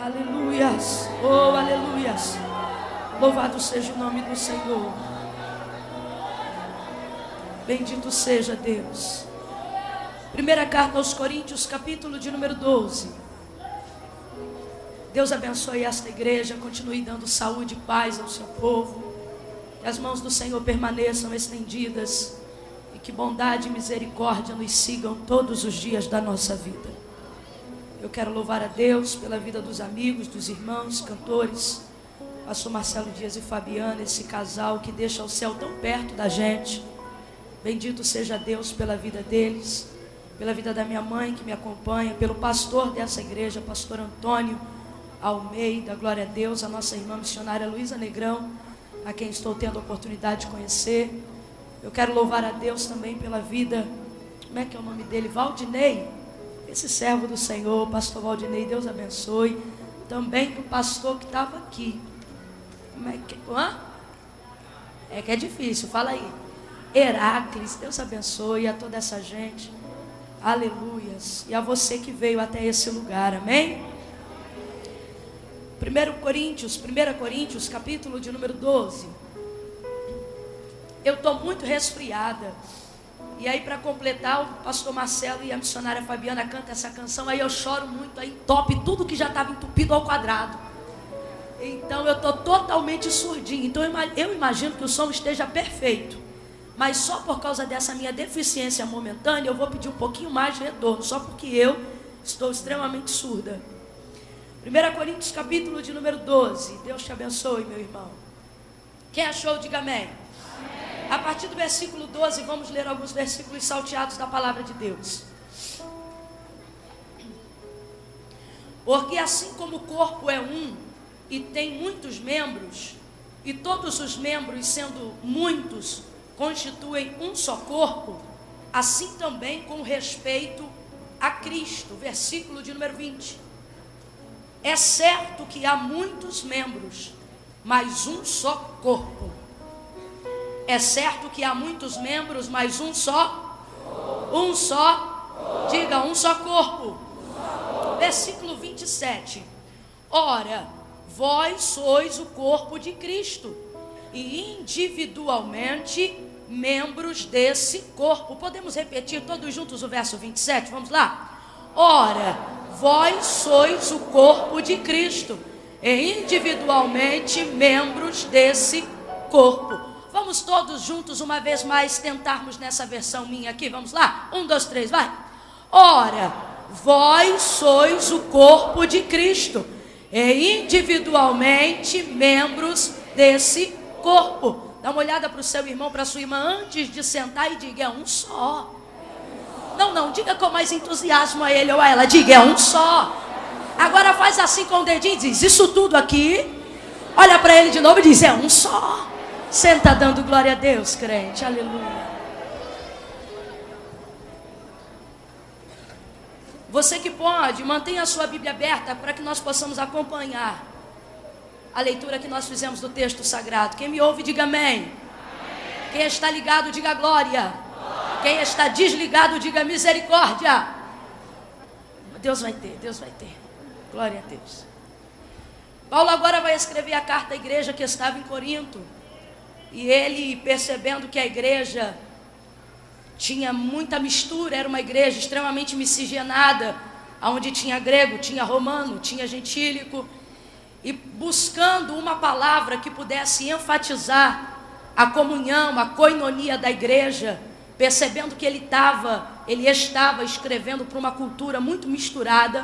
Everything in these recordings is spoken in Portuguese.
Aleluias, oh aleluias. Louvado seja o nome do Senhor. Bendito seja Deus. Primeira carta aos Coríntios, capítulo de número 12. Deus abençoe esta igreja, continue dando saúde e paz ao seu povo. Que as mãos do Senhor permaneçam estendidas e que bondade e misericórdia nos sigam todos os dias da nossa vida. Eu quero louvar a Deus pela vida dos amigos, dos irmãos, cantores, pastor Marcelo Dias e Fabiana, esse casal que deixa o céu tão perto da gente. Bendito seja Deus pela vida deles, pela vida da minha mãe que me acompanha, pelo pastor dessa igreja, pastor Antônio Almeida, glória a Deus, a nossa irmã missionária Luísa Negrão, a quem estou tendo a oportunidade de conhecer. Eu quero louvar a Deus também pela vida, como é que é o nome dele? Valdinei, esse servo do Senhor, pastor Valdinei, Deus abençoe. Também do pastor que estava aqui. Como é que é? É que é difícil, fala aí. Heracles, Deus abençoe a toda essa gente. Aleluias. E a você que veio até esse lugar, amém? 1 Coríntios, capítulo de número 12. Eu estou muito resfriada. E aí, para completar, o pastor Marcelo e a missionária Fabiana cantam essa canção. Aí eu choro muito, aí entope tudo que já estava entupido ao quadrado. Então eu estou totalmente surdinha. Então eu imagino que o som esteja perfeito. Mas só por causa dessa minha deficiência momentânea, eu vou pedir um pouquinho mais de retorno. Só porque eu estou extremamente surda. 1 Coríntios, capítulo de número 12. Deus te abençoe, meu irmão. Quem achou, diga amém. A partir do versículo 12, vamos ler alguns versículos salteados da palavra de Deus. Porque assim como o corpo é um e tem muitos membros, e todos os membros, sendo muitos, constituem um só corpo, assim também com respeito a Cristo. Versículo de número 20. É certo que há muitos membros, mas um só corpo. É certo que há muitos membros, mas um só, diga, um só corpo. Versículo 27. Ora, vós sois o corpo de Cristo, e individualmente membros desse corpo. Podemos repetir todos juntos o verso 27? Vamos lá? Ora, vós sois o corpo de Cristo, e individualmente membros desse corpo. Vamos todos juntos uma vez mais tentarmos nessa versão minha aqui, vamos lá? 1, 2, 3, vai! Ora, vós sois o corpo de Cristo, e individualmente membros desse corpo. Dá uma olhada para o seu irmão, para a sua irmã, antes de sentar e diga, é um só. Não, diga com mais entusiasmo a ele ou a ela, diga, é um só. Agora faz assim com o dedinho e diz, isso tudo aqui, olha para ele de novo e diz, é um só. Senta dando glória a Deus, crente, aleluia. Você que pode, mantenha a sua Bíblia aberta para que nós possamos acompanhar a leitura que nós fizemos do texto sagrado. Quem me ouve, diga amém. Quem está ligado, diga glória. Quem está desligado, diga misericórdia. Deus vai ter. Glória a Deus. Paulo agora vai escrever a carta à igreja que estava em Corinto. E ele, percebendo que a igreja tinha muita mistura, era uma igreja extremamente miscigenada, onde tinha grego, tinha romano, tinha gentílico, e buscando uma palavra que pudesse enfatizar a comunhão, a koinonia da igreja, percebendo que ele estava escrevendo para uma cultura muito misturada,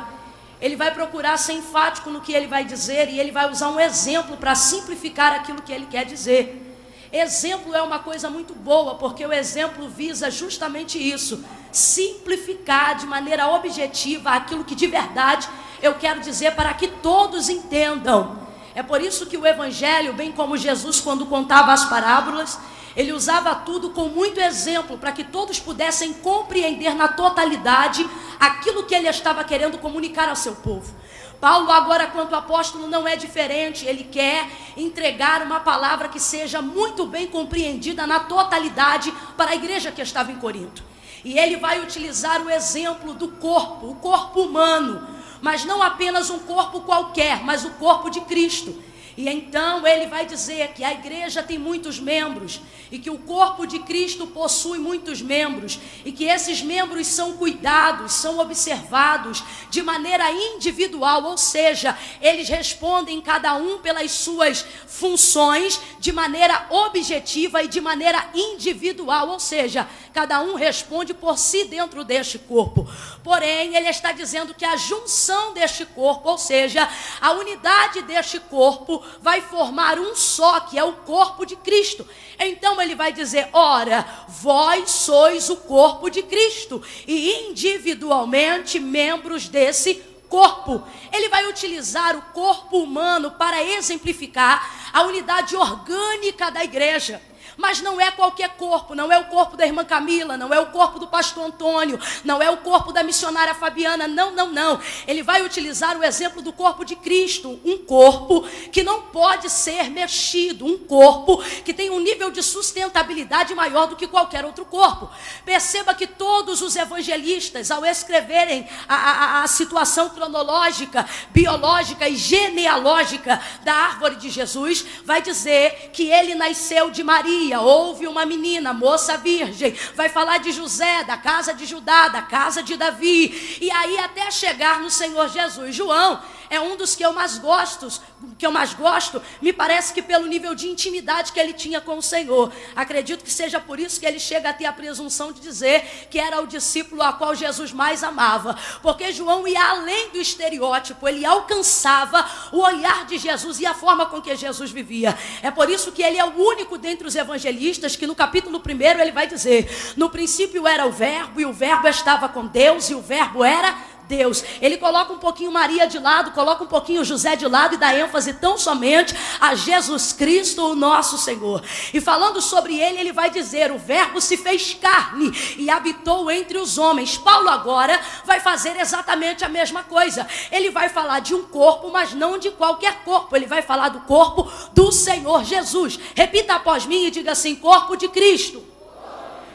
ele vai procurar ser enfático no que ele vai dizer, e ele vai usar um exemplo para simplificar aquilo que ele quer dizer. Exemplo é uma coisa muito boa, porque o exemplo visa justamente isso, simplificar de maneira objetiva aquilo que de verdade eu quero dizer para que todos entendam. É por isso que o Evangelho, bem como Jesus quando contava as parábolas, ele usava tudo com muito exemplo, para que todos pudessem compreender na totalidade aquilo que ele estava querendo comunicar ao seu povo. Paulo agora, quanto apóstolo, não é diferente. Ele quer entregar uma palavra que seja muito bem compreendida na totalidade para a igreja que estava em Corinto. E ele vai utilizar o exemplo do corpo, o corpo humano, mas não apenas um corpo qualquer, mas o corpo de Cristo. E então ele vai dizer que a igreja tem muitos membros e que o corpo de Cristo possui muitos membros e que esses membros são cuidados, são observados de maneira individual, ou seja, eles respondem cada um pelas suas funções de maneira objetiva e de maneira individual, ou seja, cada um responde por si dentro deste corpo. Porém, ele está dizendo que a junção deste corpo, ou seja, a unidade deste corpo vai formar um só, que é o corpo de Cristo. Então ele vai dizer, ora, vós sois o corpo de Cristo e individualmente membros desse corpo. Ele vai utilizar o corpo humano para exemplificar a unidade orgânica da igreja. Mas não é qualquer corpo, não é o corpo da irmã Camila, não é o corpo do pastor Antônio, não é o corpo da missionária Fabiana, não. Ele vai utilizar o exemplo do corpo de Cristo, um corpo que não pode ser mexido, um corpo que tem um nível de sustentabilidade maior do que qualquer outro corpo. Perceba que todos os evangelistas, ao escreverem a situação cronológica, biológica e genealógica da árvore de Jesus, vai dizer que ele nasceu de Maria. Houve uma menina, moça virgem, vai falar de José, da casa de Judá, da casa de Davi, e aí até chegar no Senhor Jesus. João é um dos que eu mais gosto, me parece que pelo nível de intimidade que ele tinha com o Senhor. Acredito que seja por isso que ele chega a ter a presunção de dizer que era o discípulo a qual Jesus mais amava, porque João ia além do estereótipo, ele alcançava o olhar de Jesus e a forma com que Jesus vivia. É por isso que ele é o único dentre os evangelistas que no capítulo 1 ele vai dizer, no princípio era o verbo, e o verbo estava com Deus, e o verbo era Deus. Ele coloca um pouquinho Maria de lado, coloca um pouquinho José de lado e dá ênfase tão somente a Jesus Cristo, o nosso Senhor. E falando sobre ele, ele vai dizer, o verbo se fez carne e habitou entre os homens. Paulo agora vai fazer exatamente a mesma coisa. Ele vai falar de um corpo, mas não de qualquer corpo. Ele vai falar do corpo do Senhor Jesus. Repita após mim e diga assim, corpo de Cristo.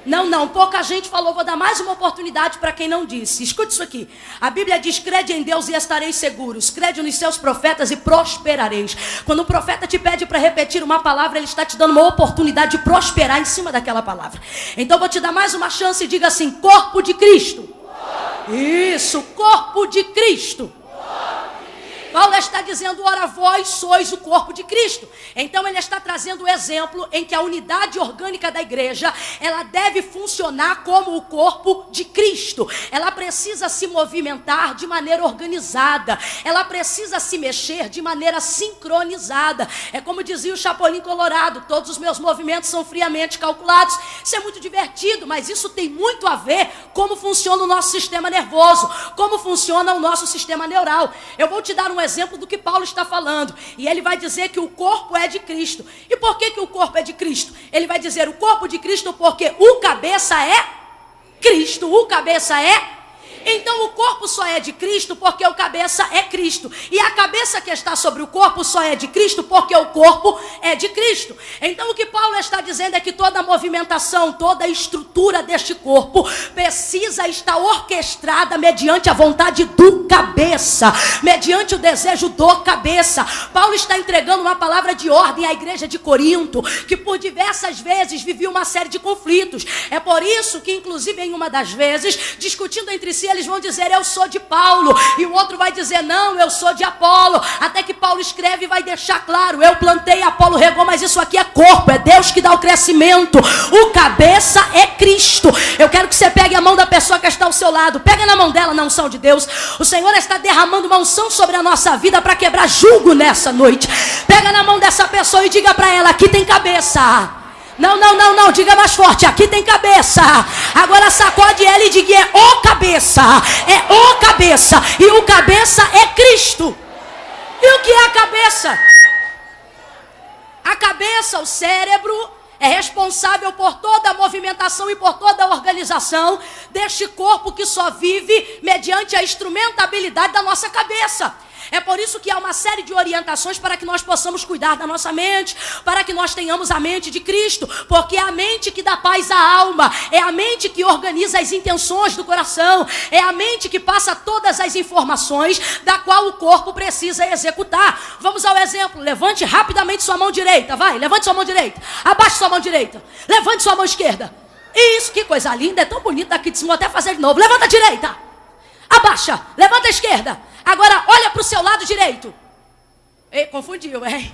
Não, pouca gente falou, vou dar mais uma oportunidade para quem não disse. Escute isso aqui, a Bíblia diz, crede em Deus e estareis seguros, crede nos seus profetas e prosperareis. Quando o profeta te pede para repetir uma palavra, ele está te dando uma oportunidade de prosperar em cima daquela palavra. Então vou te dar mais uma chance e diga assim, corpo de Cristo. Isso, corpo de Cristo. Paulo está dizendo, ora, vós sois o corpo de Cristo. Então ele está trazendo o exemplo em que a unidade orgânica da igreja, ela deve funcionar como o corpo de Cristo. Ela precisa se movimentar de maneira organizada. Ela precisa se mexer de maneira sincronizada. É como dizia o Chapolin Colorado, todos os meus movimentos são friamente calculados. Isso é muito divertido, mas isso tem muito a ver como funciona o nosso sistema nervoso, como funciona o nosso sistema neural. Eu vou te dar um exemplo do que Paulo está falando, e ele vai dizer que o corpo é de Cristo. E por que o corpo é de Cristo? Ele vai dizer o corpo de Cristo porque o cabeça é Cristo, o cabeça é. Então o corpo só é de Cristo porque o cabeça é Cristo. E a cabeça que está sobre o corpo só é de Cristo porque o corpo é de Cristo. Então o que Paulo está dizendo é que toda a movimentação, toda a estrutura deste corpo precisa estar orquestrada mediante a vontade do cabeça, mediante o desejo do cabeça. Paulo está entregando uma palavra de ordem à igreja de Corinto, que por diversas vezes vivia uma série de conflitos. É por isso que inclusive em uma das vezes, discutindo entre si, eles vão dizer, eu sou de Paulo, e o outro vai dizer, não, eu sou de Apolo, até que Paulo escreve e vai deixar claro, eu plantei, Apolo regou, mas isso aqui é corpo, é Deus que dá o crescimento, o cabeça é Cristo. Eu quero que você pegue a mão da pessoa que está ao seu lado, pega na mão dela na unção de Deus. O Senhor está derramando uma unção sobre a nossa vida para quebrar jugo nessa noite. Pega na mão dessa pessoa e diga para ela, aqui tem cabeça. Não, diga mais forte, aqui tem cabeça. Agora sacode ela e diga, é o cabeça, e o cabeça é Cristo. E o que é a cabeça? A cabeça, o cérebro, é responsável por toda a movimentação e por toda a organização deste corpo que só vive mediante a instrumentabilidade da nossa cabeça. É por isso que há uma série de orientações para que nós possamos cuidar da nossa mente, para que nós tenhamos a mente de Cristo, porque é a mente que dá paz à alma, é a mente que organiza as intenções do coração, é a mente que passa todas as informações da qual o corpo precisa executar. Vamos ao exemplo. Levante rapidamente sua mão direita, vai, levante sua mão direita, abaixe sua mão direita, levante sua mão esquerda. Isso, que coisa linda, é tão bonito daqui de cima, vou até fazer de novo. Levanta a direita, abaixa, levanta a esquerda. Agora olha para o seu lado direito. Ei, confundiu, hein?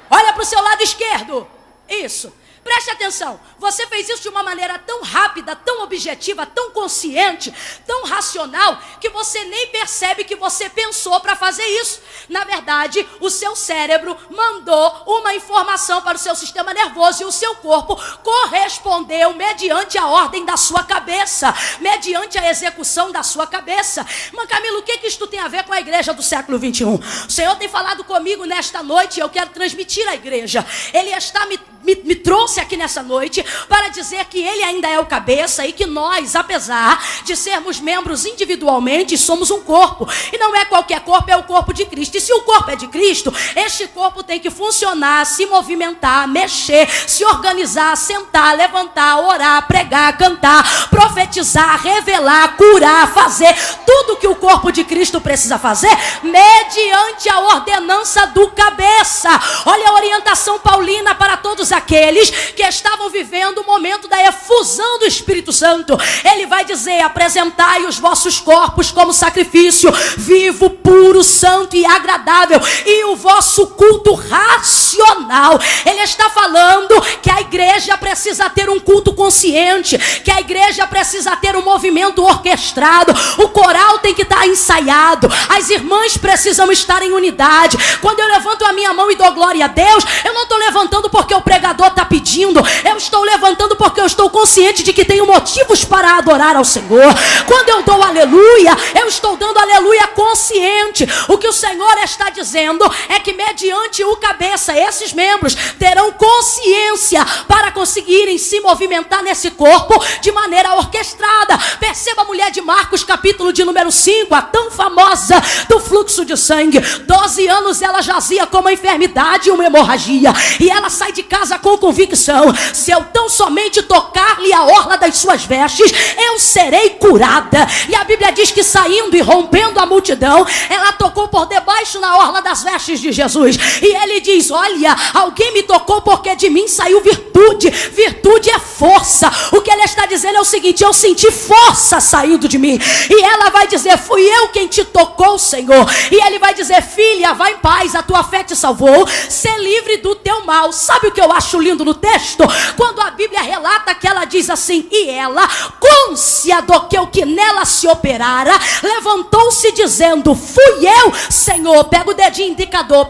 Olha para o seu lado esquerdo. Isso. Preste atenção, você fez isso de uma maneira tão rápida, tão objetiva, tão consciente, tão racional, que você nem percebe que você pensou para fazer isso. Na verdade, o seu cérebro mandou uma informação para o seu sistema nervoso e o seu corpo correspondeu mediante a ordem da sua cabeça, mediante a execução da sua cabeça. Mas Camila, o que isso tem a ver com a igreja do século 21? O Senhor tem falado comigo nesta noite e eu quero transmitir à igreja. Ele está me trouxe aqui nessa noite para dizer que Ele ainda é o cabeça e que nós, apesar de sermos membros individualmente, somos um corpo. E não é qualquer corpo, é o corpo de Cristo. E se o corpo é de Cristo, este corpo tem que funcionar, se movimentar, mexer, se organizar, sentar, levantar, orar, pregar, cantar, profetizar, revelar, curar, fazer tudo que o corpo de Cristo precisa fazer mediante a ordenança do cabeça. Olha a orientação paulina para todos aqueles que estavam vivendo o momento da efusão do Espírito Santo. Ele vai dizer: apresentai os vossos corpos como sacrifício vivo, puro, santo e agradável, e o vosso culto racional. Ele está falando que a igreja precisa ter um culto consciente, que a igreja precisa ter um movimento orquestrado, o coral tem que estar ensaiado, as irmãs precisam estar em unidade. Quando eu levanto a minha mão e dou glória a Deus, eu não estou levantando porque o pregador está pedindo, eu estou levantando porque eu estou consciente de que tenho motivos para adorar ao Senhor. Quando eu dou aleluia, eu estou dando aleluia consciente. O que o Senhor está dizendo é que mediante o cabeça, esses membros terão consciência para conseguirem se movimentar nesse corpo de maneira orquestrada. Perceba a mulher de Marcos, capítulo de número 5, a tão famosa do fluxo de sangue. 12 anos ela jazia com uma enfermidade e uma hemorragia, e ela sai de casa com convicção: se eu tão somente tocar-lhe a orla das suas vestes, eu serei curada. E a Bíblia diz que saindo e rompendo a multidão, ela tocou por debaixo na orla das vestes de Jesus, e ele diz: olha, alguém me tocou porque de mim saiu virtude. Virtude é força. O que ele está dizendo é o seguinte: eu senti força saindo de mim. E ela vai dizer: fui eu quem te tocou, Senhor. E ele vai dizer: filha, vai em paz, a tua fé te salvou, ser livre do teu mal. Sabe o que eu acho lindo no texto? Quando a Bíblia relata que ela diz assim: e ela, côncia do que o que nela se operara, levantou-se dizendo: fui eu, Senhor. Pega o dedinho indicador,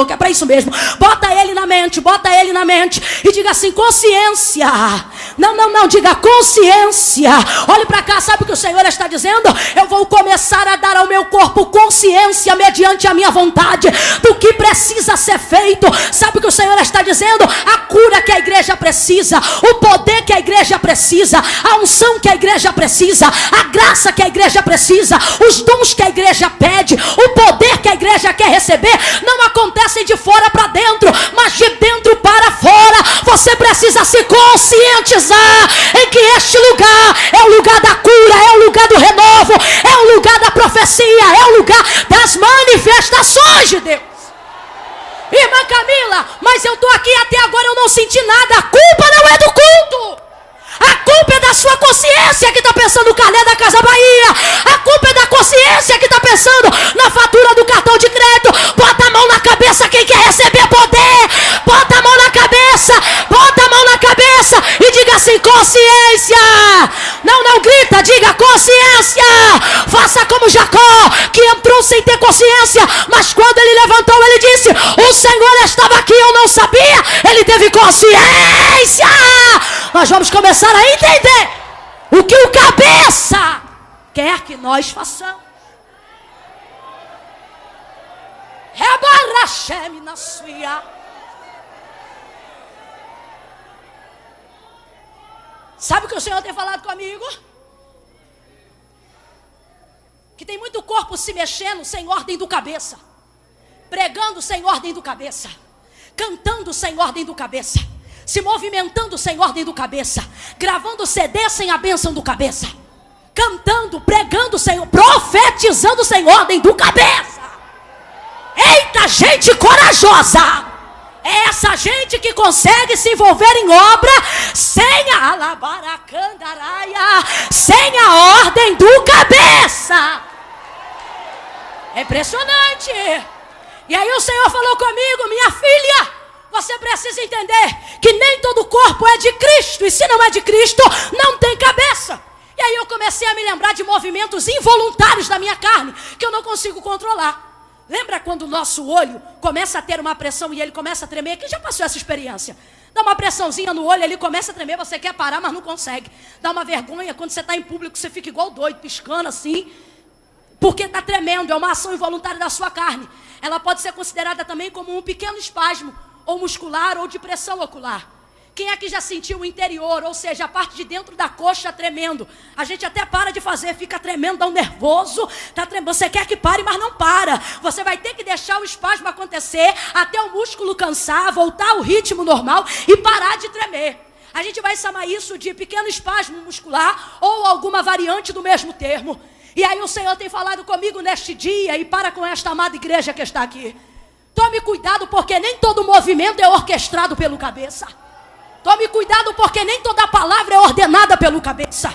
que é para isso mesmo. Bota ele na mente, e diga assim: consciência. Não, diga consciência. Olhe para cá, sabe o que o Senhor está dizendo? Eu vou começar a dar ao meu corpo consciência mediante a minha vontade do que precisa ser feito. Sabe o que o Senhor está dizendo? A cura que a igreja precisa, o poder que a igreja precisa, a unção que a igreja precisa, a graça que a igreja precisa, os dons que a igreja pede, o poder que a igreja quer receber, não acontecem de fora para dentro, mas de dentro para fora. Você precisa se conscientizar em que este lugar é o lugar da cura, é o lugar do renovo, é o lugar da profecia, é o lugar das manifestações de Deus. Irmã Camila, mas eu estou aqui até agora, eu não senti nada. A culpa não é do culto. A culpa é da sua consciência que está pensando no carnê da Casa Bahia. A culpa é da consciência que está pensando na fatura do cartão de crédito. Bota a mão na cabeça quem quer receber poder. Bota a mão na cabeça. Bota a mão na cabeça e diga assim: consciência. Não grita, diga consciência. Faça como Jacó, que entrou sem ter consciência, mas quando ele levantou, ele disse: o Senhor estava aqui, eu não sabia. Ele teve consciência. Nós vamos começar a entender o que o cabeça quer que nós façamos. Rebarachem na suia. Sabe o que o Senhor tem falado comigo? Que tem muito corpo se mexendo sem ordem do cabeça, pregando sem ordem do cabeça, cantando sem ordem do cabeça, se movimentando sem ordem do cabeça, gravando CD sem a bênção do cabeça, cantando, pregando sem, profetizando sem ordem do cabeça. Eita, gente corajosa! É essa gente que consegue se envolver em obra sem a alabaracandaraia, sem a ordem do cabeça. É impressionante. E aí o Senhor falou comigo: minha filha, você precisa entender que nem todo corpo é de Cristo, e se não é de Cristo, não tem cabeça. E aí eu comecei a me lembrar de movimentos involuntários da minha carne, que eu não consigo controlar. Lembra quando o nosso olho começa a ter uma pressão e ele começa a tremer? Quem já passou essa experiência? Dá uma pressãozinha no olho, ele começa a tremer, você quer parar, mas não consegue. Dá uma vergonha, quando você está em público, você fica igual doido, piscando assim, porque está tremendo, é uma ação involuntária da sua carne. Ela pode ser considerada também como um pequeno espasmo, ou muscular, ou de pressão ocular. Quem aqui já sentiu o interior, ou seja, a parte de dentro da coxa tremendo? A gente até para de fazer, fica tremendo, dá um nervoso, tá tremendo. Você quer que pare, mas não para. Você vai ter que deixar o espasmo acontecer, até o músculo cansar, voltar ao ritmo normal e parar de tremer. A gente vai chamar isso de pequeno espasmo muscular, ou alguma variante do mesmo termo. E aí o Senhor tem falado comigo neste dia, e para com esta amada igreja que está aqui. Tome cuidado, porque nem todo movimento é orquestrado pelo cabeça. Tome cuidado, porque nem toda palavra é ordenada pelo cabeça.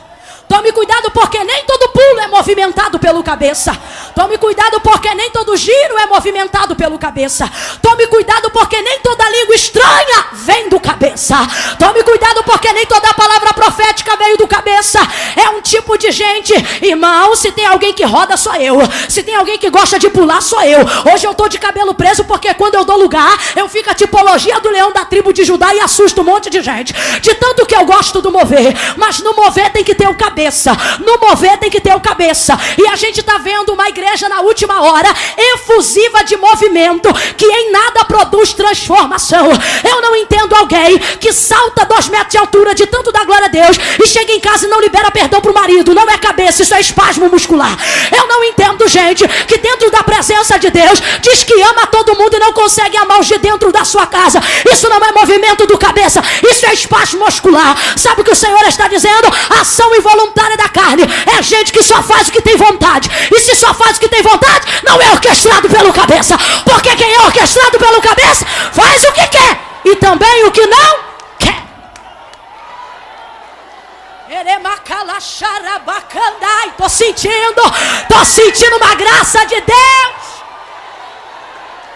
Tome cuidado, porque nem todo pulo é movimentado pelo cabeça. Tome cuidado, porque nem todo giro é movimentado pelo cabeça. Tome cuidado, porque nem toda língua estranha vem do cabeça. Tome cuidado, porque nem toda palavra profética veio do cabeça. É um tipo de gente, irmão, se tem alguém que roda, sou eu. Se tem alguém que gosta de pular, sou eu. Hoje eu estou de cabelo preso, porque quando eu dou lugar, eu fico a tipologia do leão da tribo de Judá e assusto um monte de gente. De tanto que eu gosto do mover. Mas no mover tem que ter o cabeça. No mover tem que ter o cabeça. E a gente está vendo uma igreja na última hora efusiva de movimento, que em nada produz transformação. Eu não entendo alguém que salta 2 metros de altura de tanto dar glória a Deus e chega em casa e não libera perdão para o marido. Não é cabeça, isso é espasmo muscular. Eu não entendo gente que dentro da presença de Deus diz que ama todo mundo e não consegue amar os de dentro da sua casa. Isso não é movimento do cabeça, isso é espasmo muscular. Sabe o que o Senhor está dizendo? Ação involuntária da carne é gente que só faz o que tem vontade. E se só faz o que tem vontade, não é orquestrado pelo cabeça. Porque quem é orquestrado pelo cabeça faz o que quer e também o que não quer. Tô sentindo uma graça de Deus.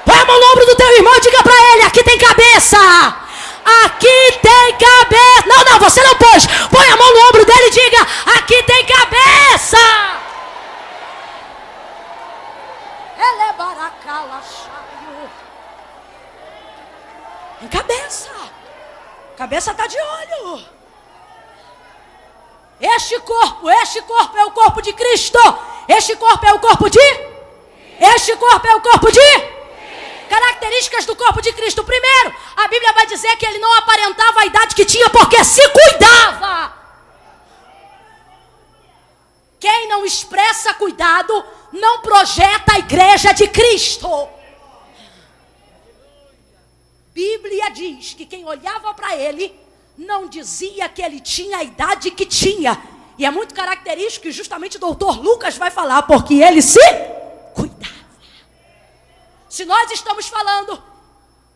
Põe a mão no ombro do teu irmão e diga pra ele: aqui tem cabeça. Aqui tem cabeça. Não, você não pôs. Põe a mão no ombro dele e diga: aqui tem cabeça. Tem cabeça. Cabeça está de olho. Este corpo é o corpo de Cristo. Este corpo é o corpo de características do corpo de Cristo. Primeiro, a Bíblia vai dizer que ele não aparentava a idade que tinha, porque se cuidava. Quem não expressa cuidado não projeta a igreja de Cristo. Bíblia diz que quem olhava para ele não dizia que ele tinha a idade que tinha. E é muito característico que justamente o doutor Lucas vai falar, porque ele se cuidava. Se nós estamos falando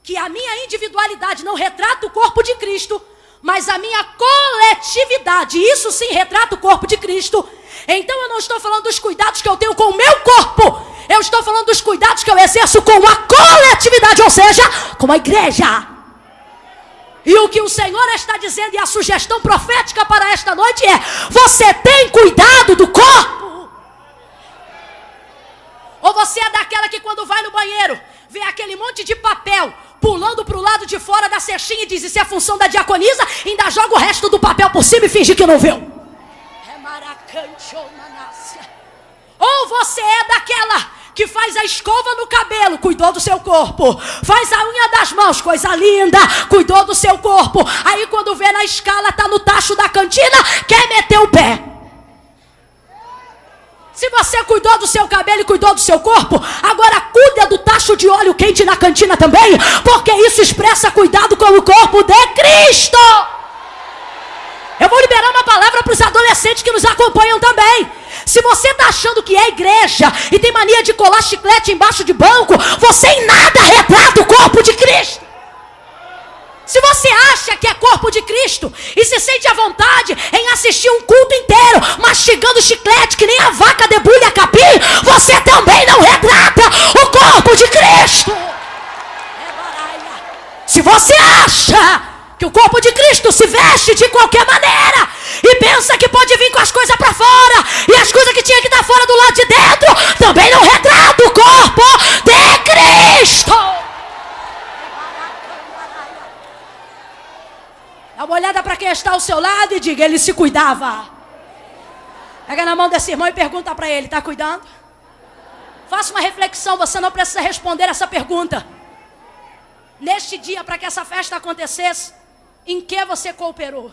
que a minha individualidade não retrata o corpo de Cristo, mas a minha coletividade, isso sim retrata o corpo de Cristo, então eu não estou falando dos cuidados que eu tenho com o meu corpo, eu estou falando dos cuidados que eu exerço com a coletividade, ou seja, com a igreja. E o que o Senhor está dizendo, e a sugestão profética para esta noite é: você tem cuidado do corpo? Ou você é daquela que quando vai no banheiro, vê aquele monte de papel pulando para o lado de fora da cestinha e diz: isso é função da diaconisa, ainda joga o resto do papel por cima e finge que não viu. Ou você é daquela que faz a escova no cabelo, cuidou do seu corpo. Faz a unha das mãos, coisa linda, cuidou do seu corpo. Aí quando vê na escala, tá no tacho da cantina, quer meter o pé. Se você cuidou do seu cabelo e cuidou do seu corpo, agora cuida do tacho de óleo quente na cantina também, porque isso expressa cuidado com o corpo de Cristo. Eu vou liberar uma palavra para os adolescentes que nos acompanham também. Se você está achando que é igreja e tem mania de colar chiclete embaixo de banco, você em nada retrata o corpo de Cristo. Se você acha que é corpo de Cristo e se sente à vontade em assistir um culto inteiro mastigando chiclete que nem a vaca debulha capim, você também não retrata o corpo de Cristo. Se você acha que o corpo de Cristo se veste de qualquer maneira e pensa que pode vir com as coisas para fora e as coisas que tinha que estar fora do lado de dentro, também não retrata o corpo de Cristo. Dá uma olhada para quem está ao seu lado e diga: ele se cuidava. Pega na mão desse irmão e pergunta para ele: está cuidando? Faça uma reflexão, você não precisa responder essa pergunta. Neste dia, para que essa festa acontecesse, em que você cooperou?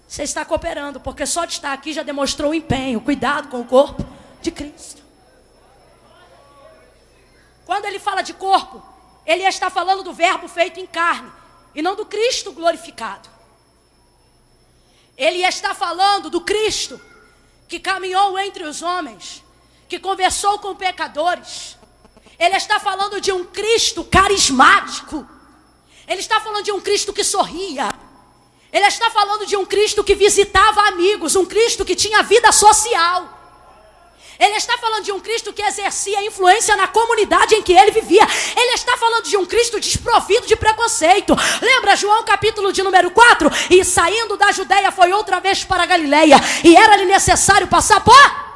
Você está cooperando, porque só de estar aqui já demonstrou empenho, cuidado com o corpo de Cristo. Quando ele fala de corpo, ele está falando do verbo feito em carne, e não do Cristo glorificado. Ele está falando do Cristo que caminhou entre os homens, que conversou com pecadores. Ele está falando de um Cristo carismático. Ele está falando de um Cristo que sorria. Ele está falando de um Cristo que visitava amigos, um Cristo que tinha vida social. Ele está falando de um Cristo que exercia influência na comunidade em que ele vivia. Ele está falando de um Cristo desprovido de preconceito. Lembra João capítulo de número 4? E saindo da Judeia foi outra vez para a Galileia. E era-lhe necessário passar por...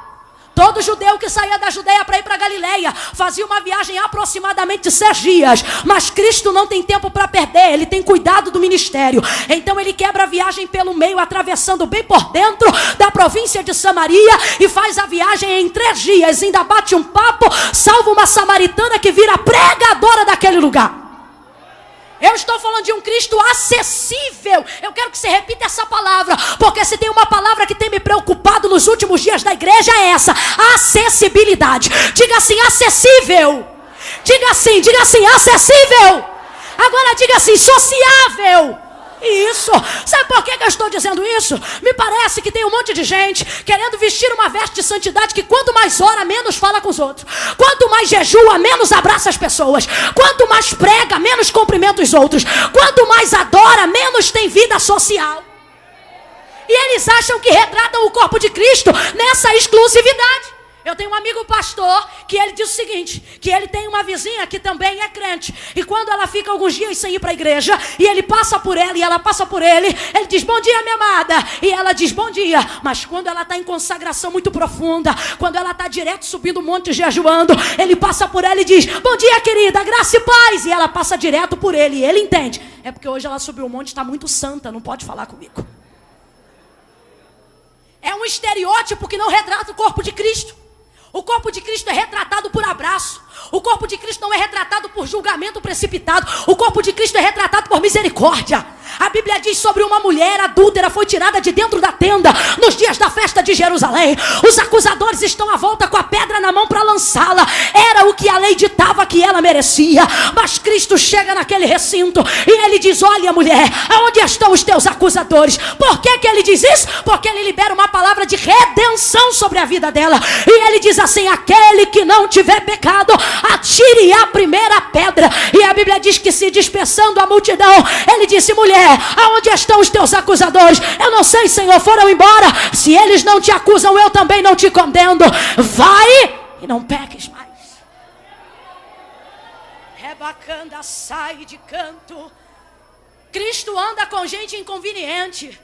Todo judeu que saía da Judeia para ir para a Galileia fazia uma viagem aproximadamente de 6 dias. Mas Cristo não tem tempo para perder, ele tem cuidado do ministério. Então ele quebra a viagem pelo meio, atravessando bem por dentro da província de Samaria, e faz a viagem em 3 dias. Ainda bate um papo, salva uma samaritana que vira pregadora daquele lugar. Eu estou falando de um Cristo acessível. Eu quero que você repita essa palavra, porque se tem uma palavra que tem me preocupado nos últimos dias da igreja, é essa: acessibilidade. Diga assim: acessível. Diga assim, acessível. Agora diga assim: sociável. Isso. Sabe por que eu estou dizendo isso? Me parece que tem um monte de gente querendo vestir uma veste de santidade que quanto mais ora, menos fala com os outros. Quanto mais jejua, menos abraça as pessoas. Quanto mais prega, menos cumprimenta os outros. Quanto mais adora, menos tem vida social. E eles acham que retratam o corpo de Cristo nessa exclusividade. Eu tenho um amigo pastor que ele diz o seguinte, que ele tem uma vizinha que também é crente, e quando ela fica alguns dias sem ir para a igreja, e ele passa por ela e ela passa por ele diz: bom dia, minha amada, e ela diz: bom dia. Mas quando ela está em consagração muito profunda, quando ela está direto subindo o monte jejuando, ele passa por ela e diz: bom dia, querida, graça e paz, e ela passa direto por ele, e ele entende: é porque hoje ela subiu o monte, está muito santa, não pode falar comigo. É um estereótipo que não retrata o corpo de Cristo. O corpo de Cristo é retratado por abraço. O corpo de Cristo não é retratado por julgamento precipitado. O corpo de Cristo é retratado por misericórdia. A Bíblia diz sobre uma mulher adúltera foi tirada de dentro da tenda nos dias da festa de Jerusalém. Os acusadores estão à volta com a pedra na mão para lançá-la. Era o que a lei ditava que ela merecia. Mas Cristo chega naquele recinto e ele diz: olha, mulher, aonde estão os teus acusadores? Por que ele diz isso? Porque ele libera uma palavra de redenção sobre a vida dela. E ele diz assim: aquele que não tiver pecado, atire a primeira pedra. E a Bíblia diz que, se dispersando a multidão, ele disse: mulher, aonde estão os teus acusadores? Eu não sei, Senhor, foram embora. Se eles não te acusam, eu também não te condeno. Vai e não peques mais. Rebacanda, sai de canto. Cristo anda com gente inconveniente.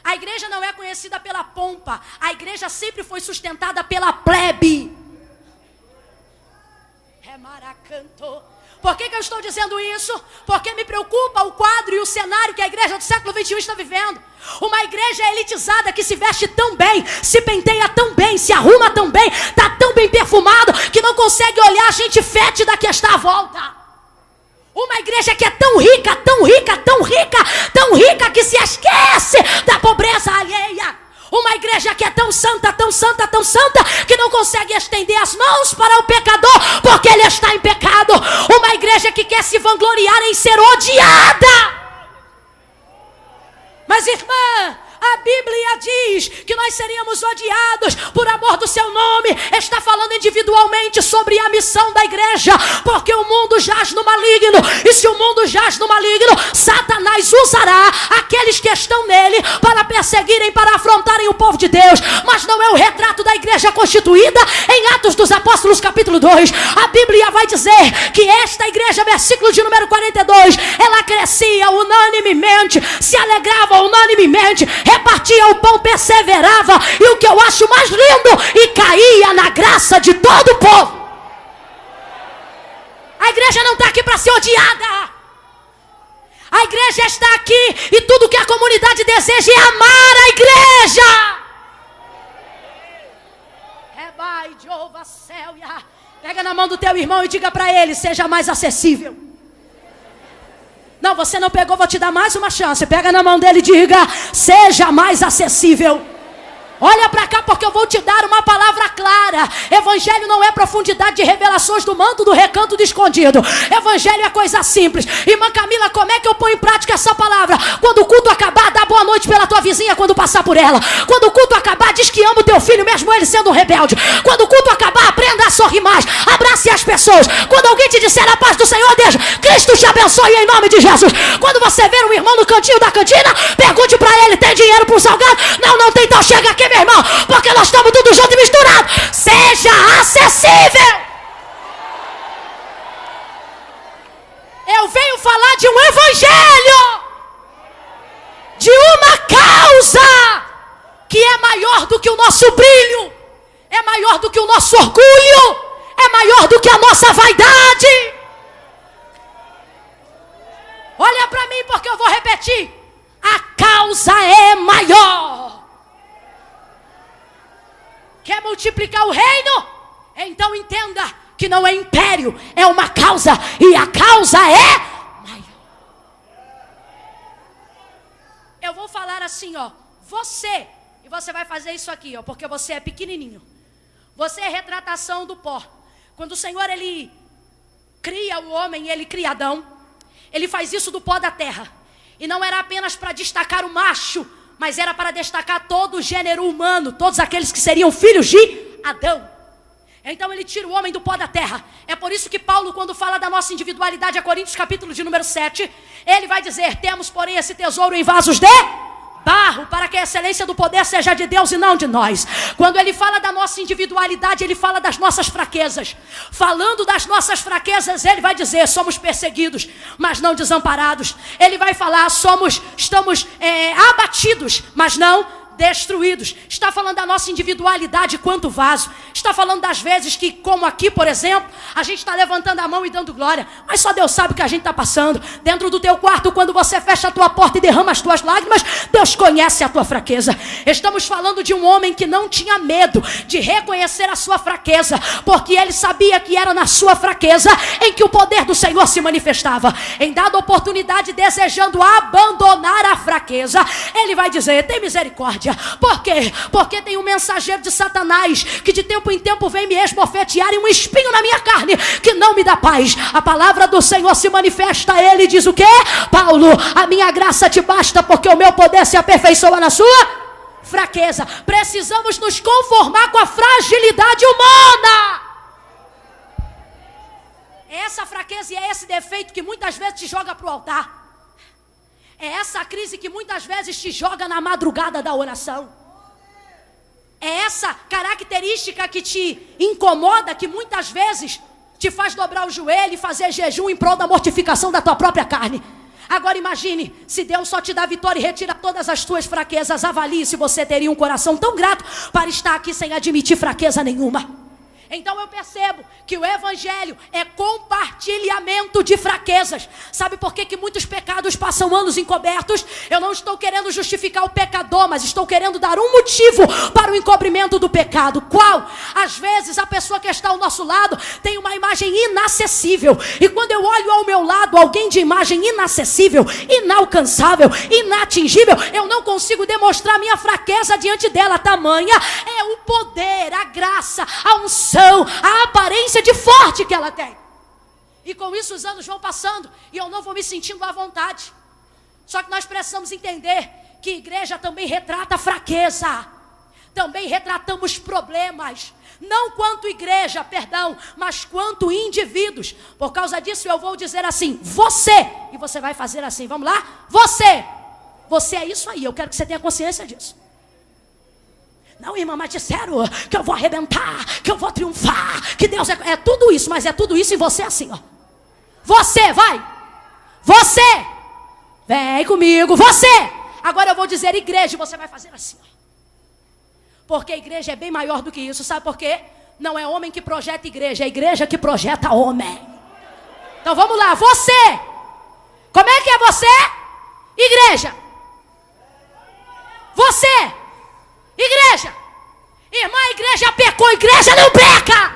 A igreja não é conhecida pela pompa. A igreja sempre foi sustentada pela plebe. Remaracanto. Por que eu estou dizendo isso? Porque me preocupa o quadro e o cenário que a igreja do século XXI está vivendo. Uma igreja elitizada que se veste tão bem, se penteia tão bem, se arruma tão bem, está tão bem perfumado, que não consegue olhar a gente fétida que está à volta. Uma igreja que é tão rica, tão rica, tão rica, tão rica, que se esquece da pobreza alheia. Uma igreja que é tão santa, tão santa, tão santa, que não consegue estender as mãos para o pecador, porque ele está em pecado. Uma igreja que quer se vangloriar em ser odiada. Mas, irmã, a Bíblia diz que nós seríamos odiados por amor do seu nome. Está falando individualmente sobre a missão da igreja, porque o mundo jaz no maligno. E se o mundo jaz no maligno, Satanás usará aqueles que estão nele para perseguirem, para afrontarem o povo de Deus. Mas não é o retrato da igreja constituída em Atos dos Apóstolos capítulo 2. A Bíblia vai dizer que esta igreja, versículo de número 42, ela crescia unanimemente, se alegrava unanimemente, repartia o pão, perseverava, e o que eu acho mais lindo, e caía na graça de todo o povo. A igreja não está aqui para ser odiada. A igreja está aqui, e tudo que a comunidade deseja é amar a igreja. Pega na mão do teu irmão e diga para ele: seja mais acessível. Não, você não pegou, vou te dar mais uma chance. Pega na mão dele e diga: seja mais acessível. Olha para cá, porque eu vou te dar uma palavra clara. Evangelho não é profundidade de revelações do manto do recanto do escondido. Evangelho é coisa simples. Irmã Camila, como é que eu ponho em prática essa palavra? Quando o culto acabar, dá boa noite pela tua vizinha quando passar por ela. Quando o culto acabar, diz que ama o teu filho, mesmo ele sendo um rebelde. Quando o culto acabar, aprenda a sorrir mais. Abrace as pessoas. Quando alguém te disser a paz do Senhor, Deus, Cristo te abençoe em nome de Jesus. Quando você ver um irmão no cantinho da cantina, pergunte para ele: tem dinheiro para um salgado? Não, não tem, então chega aqui, meu irmão, porque nós estamos tudo junto e misturado. Seja acessível. Eu venho falar de um evangelho, de uma causa que é maior do que o nosso brilho, é maior do que o nosso orgulho, é maior do que a nossa vaidade. Olha para mim, porque eu vou repetir: a causa é maior. Quer multiplicar o reino? Então entenda que não é império, é uma causa, e a causa é maior. Eu vou falar assim, ó, você, e você vai fazer isso aqui, ó, porque você é pequenininho. Você é retratação do pó. Quando o Senhor, ele cria o homem, ele cria Adão, ele faz isso do pó da terra. E não era apenas para destacar o macho, mas era para destacar todo o gênero humano, todos aqueles que seriam filhos de Adão. Então ele tira o homem do pó da terra. É por isso que Paulo, quando fala da nossa individualidade, a Coríntios capítulo de número 7, ele vai dizer: temos porém esse tesouro em vasos de barro, para que a excelência do poder seja de Deus e não de nós. Quando ele fala da nossa individualidade, ele fala das nossas fraquezas. Falando das nossas fraquezas, ele vai dizer: somos perseguidos, mas não desamparados. Ele vai falar: estamos abatidos, mas não destruídos. Está falando da nossa individualidade quanto vaso. Está falando das vezes que, como aqui, por exemplo, a gente está levantando a mão e dando glória, mas só Deus sabe o que a gente está passando. Dentro do teu quarto, quando você fecha a tua porta e derrama as tuas lágrimas, Deus conhece a tua fraqueza. Estamos falando de um homem que não tinha medo de reconhecer a sua fraqueza, porque ele sabia que era na sua fraqueza em que o poder do Senhor se manifestava. Em dada oportunidade, desejando abandonar a fraqueza, ele vai dizer: tem misericórdia. Por quê? Porque tem um mensageiro de Satanás que de tempo em tempo vem me esbofetear, e um espinho na minha carne que não me dá paz. A palavra do Senhor se manifesta a ele e diz o quê? Paulo, a minha graça te basta, porque o meu poder se aperfeiçoa na sua fraqueza. Precisamos nos conformar com a fragilidade humana. É essa fraqueza e é esse defeito que muitas vezes te joga para o altar. É essa crise que muitas vezes te joga na madrugada da oração. É essa característica que te incomoda, que muitas vezes te faz dobrar o joelho e fazer jejum em prol da mortificação da tua própria carne. Agora imagine, se Deus só te dá vitória e retira todas as tuas fraquezas, avalie se você teria um coração tão grato para estar aqui sem admitir fraqueza nenhuma. Então eu percebo que o evangelho é compartilhamento de fraquezas. Sabe por que muitos pecados passam anos encobertos? Eu não estou querendo justificar o pecador, mas estou querendo dar um motivo para o encobrimento do pecado. Qual? Às vezes a pessoa que está ao nosso lado tem uma imagem inacessível. E quando eu olho ao meu lado alguém de imagem inacessível, inalcançável, inatingível, eu não consigo demonstrar minha fraqueza diante dela. Tamanha é o poder, a graça, a unção, a aparência de forte que ela tem. E com isso os anos vão passando e eu não vou me sentindo à vontade. Só que nós precisamos entender que igreja também retrata fraqueza. Também retratamos problemas. Não quanto igreja, perdão, mas quanto indivíduos. Por causa disso eu vou dizer assim, você, e você vai fazer assim, vamos lá? Você é isso aí, eu quero que você tenha consciência disso. Não, irmã, mas disseram que eu vou arrebentar, que eu vou triunfar, que Deus é tudo isso, mas é tudo isso em você assim, ó. Você, vai. Você. Vem comigo, você. Agora eu vou dizer igreja, e você vai fazer assim, ó. Porque a igreja é bem maior do que isso, sabe por quê? Não é homem que projeta igreja, é a igreja que projeta homem. Então vamos lá, você. Como é que é você? Igreja. Você. Igreja. Irmã, a igreja pecou, a igreja não peca.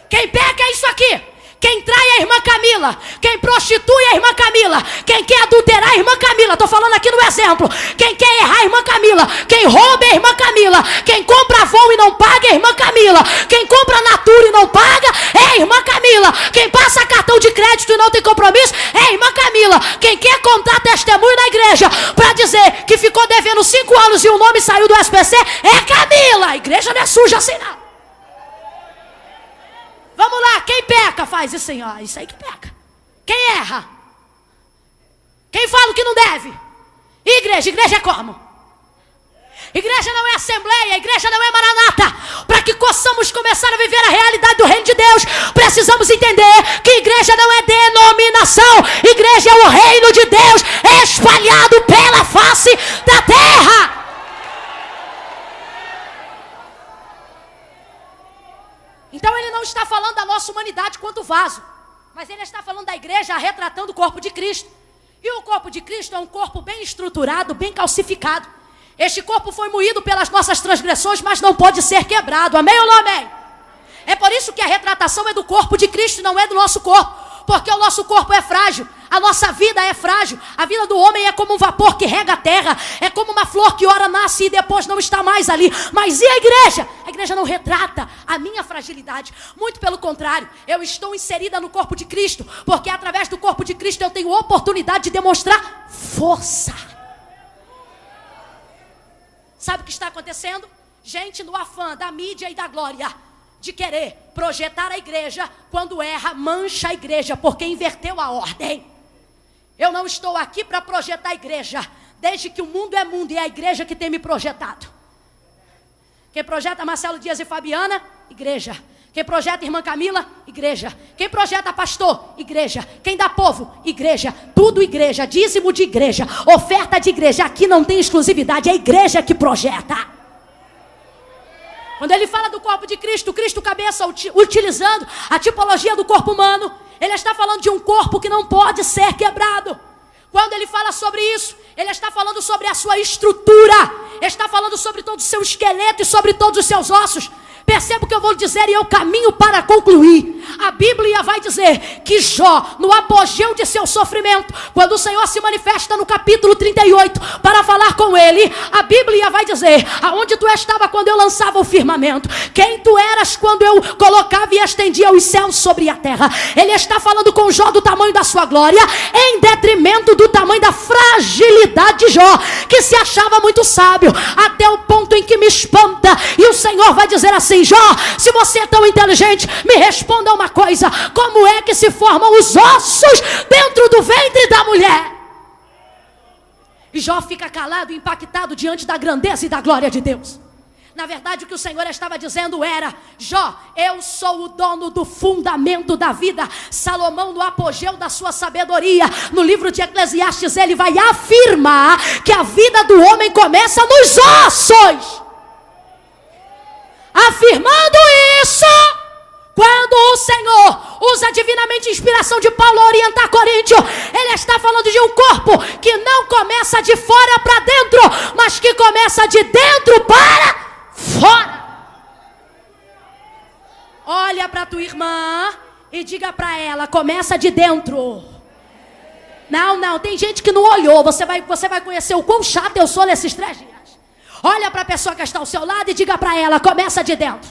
Quem peca é isso aqui. Quem trai é a irmã Camila. Quem prostitui é a irmã Camila. Quem quer adulterar é a irmã Camila. Estou falando aqui no exemplo. Quem quer errar é a irmã Camila. Quem rouba é a irmã Camila. Quem compra voo e não paga é a irmã Camila. Quem compra Natura e não paga é a irmã Camila. Quem passa cartão de crédito e não tem compromisso é a irmã Camila. Quem quer contar testemunho na igreja para dizer que ficou devendo 5 anos e o nome saiu do SPC é Camila. A igreja não é suja assim não. Vamos lá, quem peca faz isso aí, ó, isso aí que peca. Quem erra? Quem fala o que não deve? Igreja é como? Igreja não é assembleia, igreja não é maranata. Para que possamos começar a viver a realidade do reino de Deus, precisamos entender que igreja não é denominação. Igreja é o reino de Deus espalhado pela face da terra. Então ele não está falando da nossa humanidade quanto vaso, mas ele está falando da igreja retratando o corpo de Cristo. E o corpo de Cristo é um corpo bem estruturado, bem calcificado. Este corpo foi moído pelas nossas transgressões, mas não pode ser quebrado. Amém ou não amém? É por isso que a retratação é do corpo de Cristo e não é do nosso corpo. Porque o nosso corpo é frágil, a nossa vida é frágil. A vida do homem é como um vapor que rega a terra. É como uma flor que ora nasce e depois não está mais ali. Mas e a igreja? A igreja não retrata a minha fragilidade. Muito pelo contrário, eu estou inserida no corpo de Cristo. Porque através do corpo de Cristo eu tenho oportunidade de demonstrar força. Sabe o que está acontecendo? Gente no afã da mídia e da glória, de querer projetar a igreja, quando erra, mancha a igreja, porque inverteu a ordem. Eu não estou aqui para projetar a igreja, desde que o mundo é mundo, e é a igreja que tem me projetado. Quem projeta Marcelo Dias e Fabiana, igreja. Quem projeta irmã Camila, igreja. Quem projeta pastor, igreja. Quem dá povo, igreja. Tudo igreja, dízimo de igreja, oferta de igreja. Aqui não tem exclusividade, é a igreja que projeta. Quando ele fala do corpo de Cristo, Cristo cabeça, utilizando a tipologia do corpo humano, ele está falando de um corpo que não pode ser quebrado. Quando ele fala sobre isso, ele está falando sobre a sua estrutura, está falando sobre todo o seu esqueleto e sobre todos os seus ossos. Perceba o que eu vou dizer e eu caminho para concluir. A Bíblia vai dizer que Jó, no apogeu de seu sofrimento, quando o Senhor se manifesta no capítulo 38 para falar com ele, a Bíblia vai dizer: aonde tu estava quando eu lançava o firmamento? Quem tu eras quando eu colocava e estendia os céus sobre a terra? Ele está falando com Jó do tamanho da sua glória, em detrimento do tamanho da fragilidade de Jó, que se achava muito sábio, até o ponto em que me espanta. E o Senhor vai dizer assim: Jó, se você é tão inteligente, me responda uma coisa: como é que se formam os ossos dentro do ventre da mulher? E Jó fica calado e impactado diante da grandeza e da glória de Deus. Na verdade, o que o Senhor estava dizendo era: Jó, eu sou o dono do fundamento da vida. Salomão, no apogeu da sua sabedoria, no livro de Eclesiastes, ele vai afirmar que a vida do homem começa nos ossos. Afirmando isso, usa divinamente a inspiração de Paulo a orientar Coríntio. Ele está falando de um corpo que não começa de fora para dentro, mas que começa de dentro para fora. Olha para tua irmã e diga para ela, começa de dentro. Não, tem gente que não olhou. Você vai conhecer o quão chato eu sou nesses 3 dias. Olha para a pessoa que está ao seu lado e diga para ela, começa de dentro.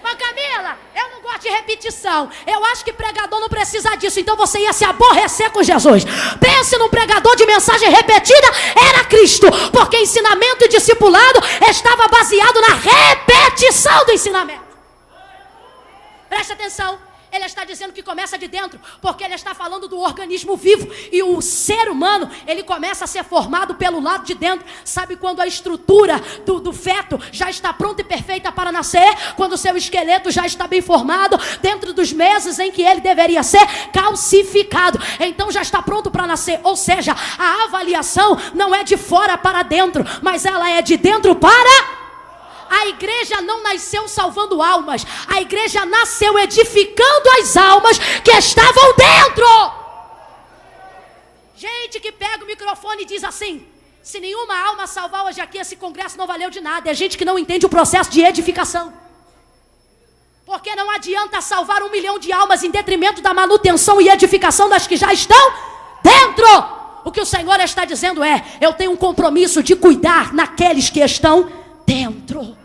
Mas Camila, eu não gosto de repetição. Eu acho que pregador não precisa disso. Então você ia se aborrecer com Jesus. Pense num pregador de mensagem repetida, era Cristo. Porque ensinamento e discipulado estava baseado na repetição do ensinamento. Preste atenção. Ele está dizendo que começa de dentro, porque ele está falando do organismo vivo. E o ser humano, ele começa a ser formado pelo lado de dentro. Sabe quando a estrutura do feto já está pronta e perfeita para nascer? Quando o seu esqueleto já está bem formado, dentro dos meses em que ele deveria ser calcificado. Então já está pronto para nascer. Ou seja, a avaliação não é de fora para dentro, mas ela é de dentro para... A igreja não nasceu salvando almas. A igreja nasceu edificando as almas que estavam dentro. Gente que pega o microfone e diz assim: se nenhuma alma salvar hoje aqui, esse congresso não valeu de nada. É gente que não entende o processo de edificação. Porque não adianta salvar 1 milhão de almas em detrimento da manutenção e edificação das que já estão dentro. O que o Senhor está dizendo é: eu tenho um compromisso de cuidar naqueles que estão dentro.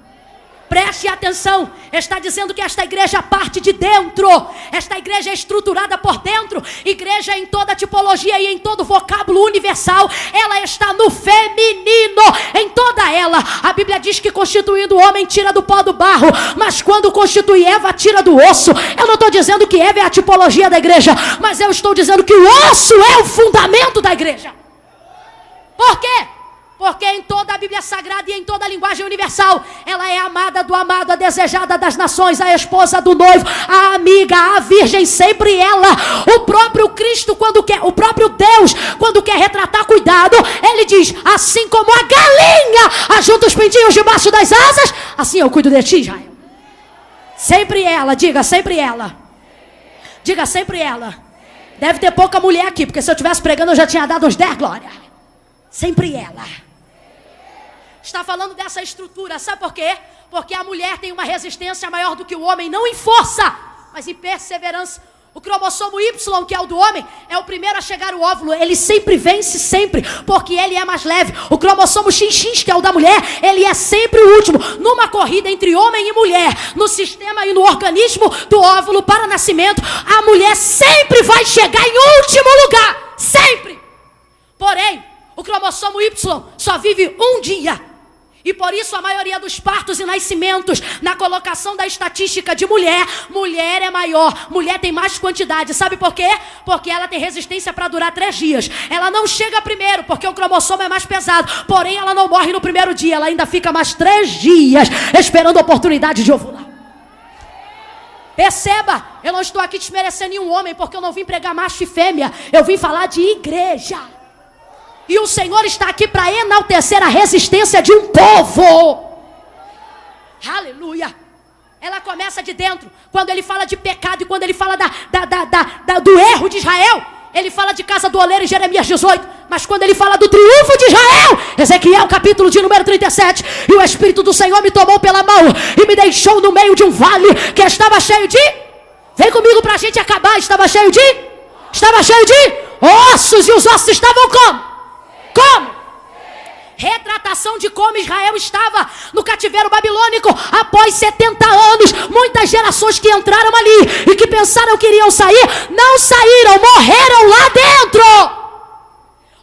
Preste atenção, está dizendo que esta igreja parte de dentro. Esta igreja é estruturada por dentro. Igreja em toda tipologia e em todo vocábulo universal. Ela está no feminino, em toda ela. A Bíblia diz que constituindo o homem tira do pó do barro, mas quando constitui Eva tira do osso. Eu não estou dizendo que Eva é a tipologia da igreja, mas eu estou dizendo que o osso é o fundamento da igreja. Por quê? Porque em toda a Bíblia Sagrada e em toda a linguagem universal, ela é a amada do amado, a desejada das nações, a esposa do noivo, a amiga, a virgem, sempre ela. O próprio Cristo, o próprio Deus, quando quer retratar cuidado, ele diz: assim como a galinha ajunta os pintinhos debaixo das asas, assim eu cuido de ti, Israel. Sempre ela, diga sempre ela. Diga sempre ela. Deve ter pouca mulher aqui, porque se eu estivesse pregando eu já tinha dado uns 10 glórias. Sempre ela. Está falando dessa estrutura, sabe por quê? Porque a mulher tem uma resistência maior do que o homem, não em força, mas em perseverança. O cromossomo Y, que é o do homem, é o primeiro a chegar ao óvulo. Ele sempre vence, sempre, porque ele é mais leve. O cromossomo XX, que é o da mulher, ele é sempre o último. Numa corrida entre homem e mulher, no sistema e no organismo do óvulo para nascimento, a mulher sempre vai chegar em último lugar. Sempre. Porém, o cromossomo Y só vive 1 dia. E por isso a maioria dos partos e nascimentos, na colocação da estatística de mulher é maior. Mulher tem mais quantidade. Sabe por quê? Porque ela tem resistência para durar 3 dias. Ela não chega primeiro, porque o cromossomo é mais pesado. Porém, ela não morre no primeiro dia. Ela ainda fica mais 3 dias esperando a oportunidade de ovular. Perceba, eu não estou aqui desmerecendo nenhum homem, porque eu não vim pregar macho e fêmea. Eu vim falar de igreja. E o Senhor está aqui para enaltecer a resistência de um povo. Aleluia. Ela começa de dentro. Quando ele fala de pecado e quando ele fala do erro de Israel, ele fala de casa do oleiro em Jeremias 18. Mas quando ele fala do triunfo de Israel, Ezequiel capítulo de número 37. E o Espírito do Senhor me tomou pela mão e me deixou no meio de um vale que estava cheio de... Vem comigo para a gente acabar. Estava cheio de ossos. E os ossos estavam como? Retratação de como Israel estava no cativeiro babilônico após 70 anos. Muitas gerações que entraram ali e que pensaram que iriam sair, não saíram, morreram lá dentro.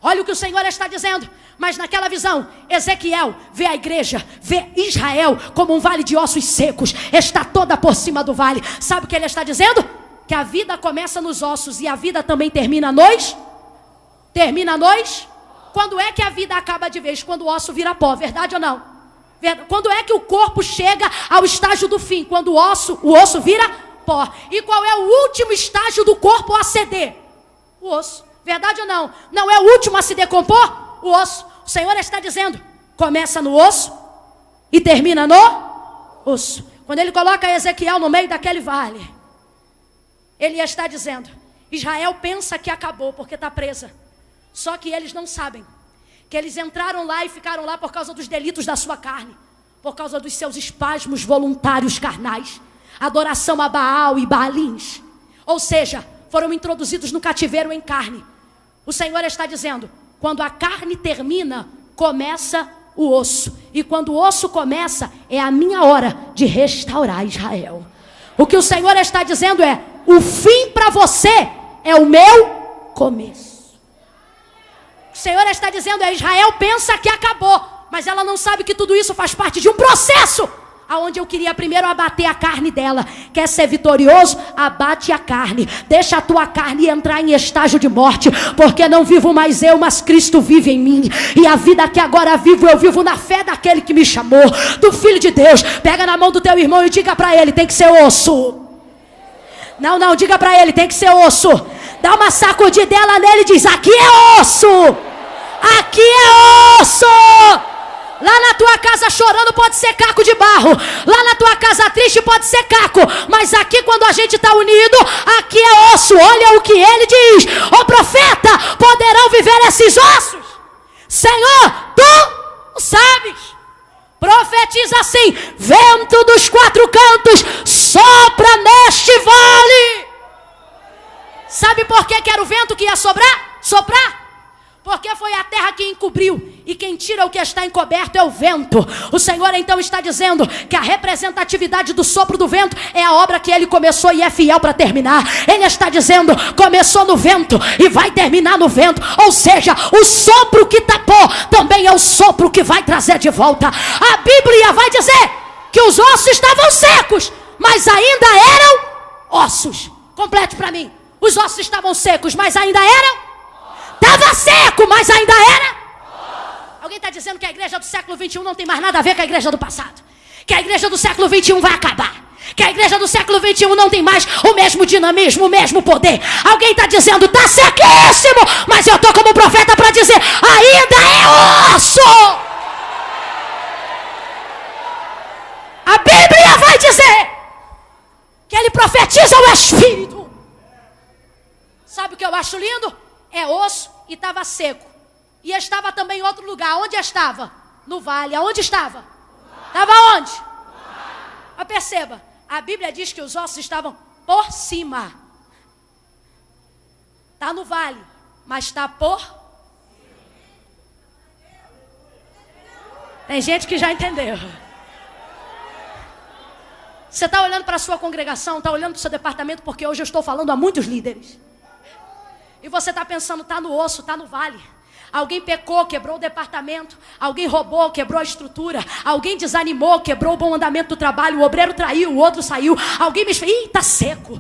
Olha o que o Senhor está dizendo. Mas naquela visão, Ezequiel vê a igreja, vê Israel como um vale de ossos secos. Está toda por cima do vale. Sabe o que ele está dizendo? Que a vida começa nos ossos e a vida também termina nos... Quando é que a vida acaba de vez? Quando o osso vira pó, verdade ou não? Quando é que o corpo chega ao estágio do fim? Quando o osso vira pó. E qual é o último estágio do corpo a ceder? O osso. Verdade ou não? Não é o último a se decompor? O osso. O Senhor está dizendo, começa no osso e termina no osso. Quando ele coloca Ezequiel no meio daquele vale, Ele está dizendo: Israel pensa que acabou porque está presa. Só que eles não sabem que eles entraram lá e ficaram lá por causa dos delitos da sua carne, por causa dos seus espasmos voluntários carnais, adoração a Baal e Baalins. Ou seja, foram introduzidos no cativeiro em carne. O Senhor está dizendo: quando a carne termina, começa o osso. E quando o osso começa, é a minha hora de restaurar Israel. O que o Senhor está dizendo é: o fim para você é o meu começo. O Senhor está dizendo é: Israel pensa que acabou, mas ela não sabe que tudo isso faz parte de um processo, aonde eu queria primeiro abater a carne dela. Quer ser vitorioso? Abate a carne. Deixa a tua carne entrar em estágio de morte. Porque não vivo mais eu, mas Cristo vive em mim. E a vida que agora vivo, eu vivo na fé daquele que me chamou, do Filho de Deus. Pega na mão do teu irmão e diga para ele: tem que ser osso. Não, diga para ele: tem que ser osso. Dá uma sacudidela nele e diz: aqui é osso. Aqui é osso. Lá na tua casa chorando pode ser caco de barro. Lá na tua casa triste pode ser caco. Mas aqui, quando a gente está unido, aqui é osso. Olha o que ele diz: ó profeta, poderão viver esses ossos? Senhor, tu sabes. Profetiza assim: vento dos quatro cantos, sopra neste vale. Sabe por que era o vento que ia soprar? Porque foi a terra que encobriu, e quem tira o que está encoberto é o vento. O Senhor então está dizendo que a representatividade do sopro do vento é a obra que ele começou e é fiel para terminar. Ele está dizendo: começou no vento e vai terminar no vento. Ou seja, o sopro que tapou também é o sopro que vai trazer de volta. A Bíblia vai dizer que os ossos estavam secos, mas ainda eram ossos. Complete para mim: os ossos estavam secos, mas ainda eram. Estava seco, mas ainda era. Alguém está dizendo que a igreja do século 21 não tem mais nada a ver com a igreja do passado? Que a igreja do século 21 vai acabar? Que a igreja do século 21 não tem mais o mesmo dinamismo, o mesmo poder? Alguém está dizendo: está sequíssimo, mas eu estou como profeta para dizer: ainda é osso. A Bíblia vai dizer que ele profetiza o Espírito. Sabe o que eu acho lindo? É osso e estava seco. E estava também em outro lugar. Onde estava? No vale. Aonde estava? Estava onde? Mas perceba, a Bíblia diz que os ossos estavam por cima. Está no vale, mas está por... Tem gente que já entendeu. Você está olhando para a sua congregação, está olhando para o seu departamento, porque hoje eu estou falando a muitos líderes. E você está pensando: está no osso, está no vale. Alguém pecou, quebrou o departamento. Alguém roubou, quebrou a estrutura. Alguém desanimou, quebrou o bom andamento do trabalho. O obreiro traiu, o outro saiu. Alguém me fez: ih, está seco,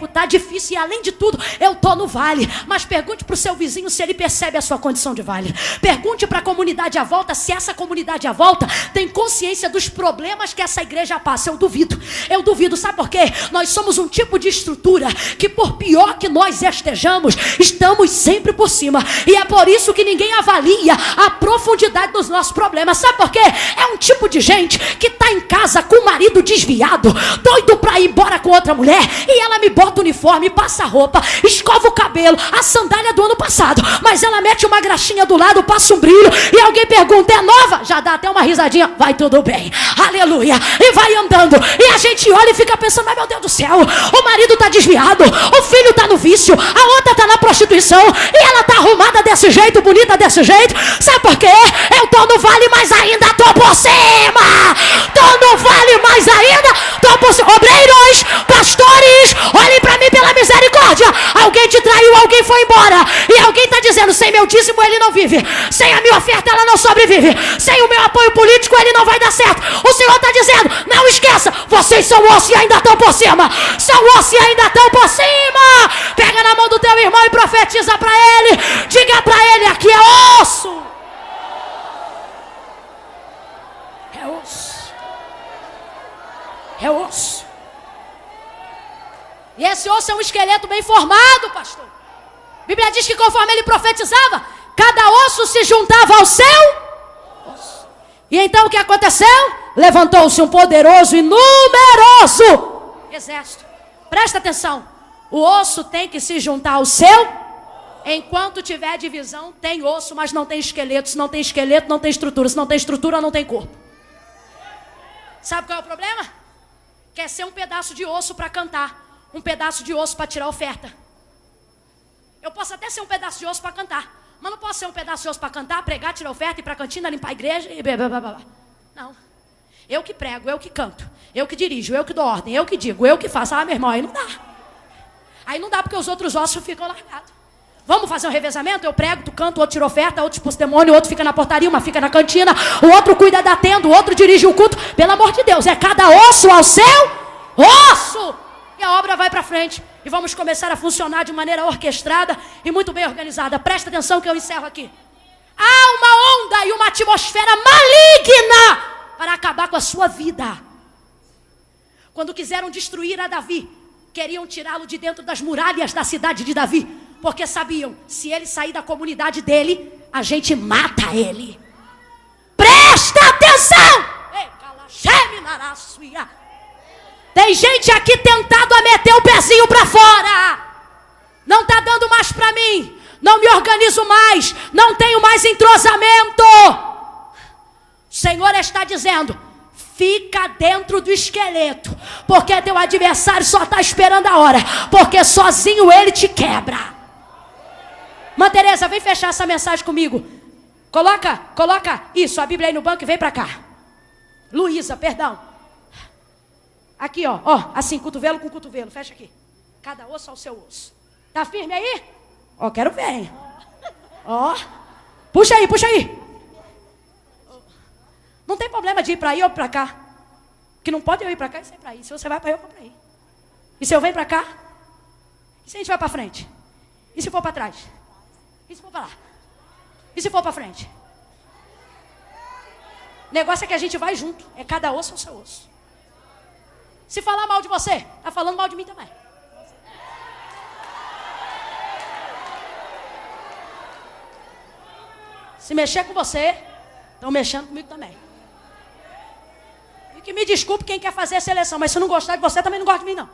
está difícil. E além de tudo, eu estou no vale. Mas pergunte para o seu vizinho se ele percebe a sua condição de vale. Pergunte para a comunidade à volta se essa comunidade à volta tem consciência dos problemas que essa igreja passa. Eu duvido, sabe por quê? Nós somos um tipo de estrutura que, por pior que nós estejamos, estamos sempre por cima. E é por isso que ninguém avalia a profundidade dos nossos problemas. Sabe por quê? É um tipo de gente que está em casa com o marido desviado, doido para ir embora com outra mulher, e ela me bota o uniforme, passa a roupa, escova o cabelo, a sandália do ano passado, mas ela mete uma graxinha do lado, passa um brilho, e alguém pergunta: é nova? Já dá até uma risadinha: vai tudo bem, aleluia, e vai andando. E a gente olha e fica pensando: mas meu Deus do céu, o marido está desviado, o filho está no vício, a outra está na prostituição, e ela está arrumada desse jeito, bonita desse jeito. Sabe por quê? Eu tô no vale, mas ainda tô por cima. Tô no vale, mas ainda tô por cima. Obreiros, pastores, olhem para mim pela misericórdia. Alguém te traiu, alguém foi embora, e alguém está dizendo: sem meu dízimo ele não vive, sem a minha oferta ela não sobrevive, sem o meu apoio político ele não vai dar certo. O Senhor está dizendo: não esqueça, vocês são osso e ainda estão por cima. São osso e ainda estão por cima. Pega na mão do teu irmão e profetiza para ele. Diga para ele: aqui é osso. É osso. É osso. E esse osso é um esqueleto bem formado, pastor. A Bíblia diz que conforme ele profetizava, cada osso se juntava ao seu osso. E então o que aconteceu? Levantou-se um poderoso e numeroso exército. Presta atenção. O osso tem que se juntar ao seu. Enquanto tiver divisão, tem osso, mas não tem esqueleto. Se não tem esqueleto, não tem estrutura. Se não tem estrutura, não tem corpo. Sabe qual é o problema? Quer ser um pedaço de osso para cantar, um pedaço de osso para tirar oferta. Eu posso até ser um pedaço de osso para cantar, mas não posso ser um pedaço de osso para cantar, pregar, tirar oferta, ir para a cantina, limpar a igreja e blá, blá, blá, blá. Não. Eu que prego, eu que canto, eu que dirijo, eu que dou ordem, eu que digo, eu que faço. Ah, meu irmão, aí não dá. Aí não dá porque os outros ossos ficam largados. Vamos fazer um revezamento? Eu prego, tu canta, o outro tira oferta, outro expulsa demônio, o outro fica na portaria, uma fica na cantina, o outro cuida da tenda, o outro dirige o culto. Pelo amor de Deus, é cada osso ao seu osso. E a obra vai para frente. E vamos começar a funcionar de maneira orquestrada e muito bem organizada. Presta atenção que eu encerro aqui. Há uma onda e uma atmosfera maligna para acabar com a sua vida. Quando quiseram destruir a Davi, queriam tirá-lo de dentro das muralhas da cidade de Davi. Porque sabiam, se ele sair da comunidade dele, a gente mata ele. Presta atenção! Tem gente aqui tentado a meter o pezinho para fora. Não está dando mais para mim. Não me organizo mais. Não tenho mais entrosamento. O Senhor está dizendo, fica dentro do esqueleto. Porque teu adversário só está esperando a hora. Porque sozinho ele te quebra. Mãe Tereza, vem fechar essa mensagem comigo. Coloca isso, a Bíblia aí no banco e vem pra cá. Luísa, perdão. Aqui, ó, assim, cotovelo com cotovelo, fecha aqui. Cada osso ao seu osso. Tá firme aí? Ó, quero ver, hein? Ó, puxa aí. Não tem problema de ir pra aí ou pra cá. Que não pode eu ir pra cá e você ir pra aí. Se você vai pra aí, eu vou pra aí. E se eu venho pra cá? E se a gente vai pra frente? E se for pra trás? E se for para lá? E se for para frente? O negócio é que a gente vai junto. É cada osso ao seu osso. Se falar mal de você, está falando mal de mim também. Se mexer com você, estão mexendo comigo também. E que me desculpe quem quer fazer a seleção, mas se não gostar de você, também não gosta de mim, não.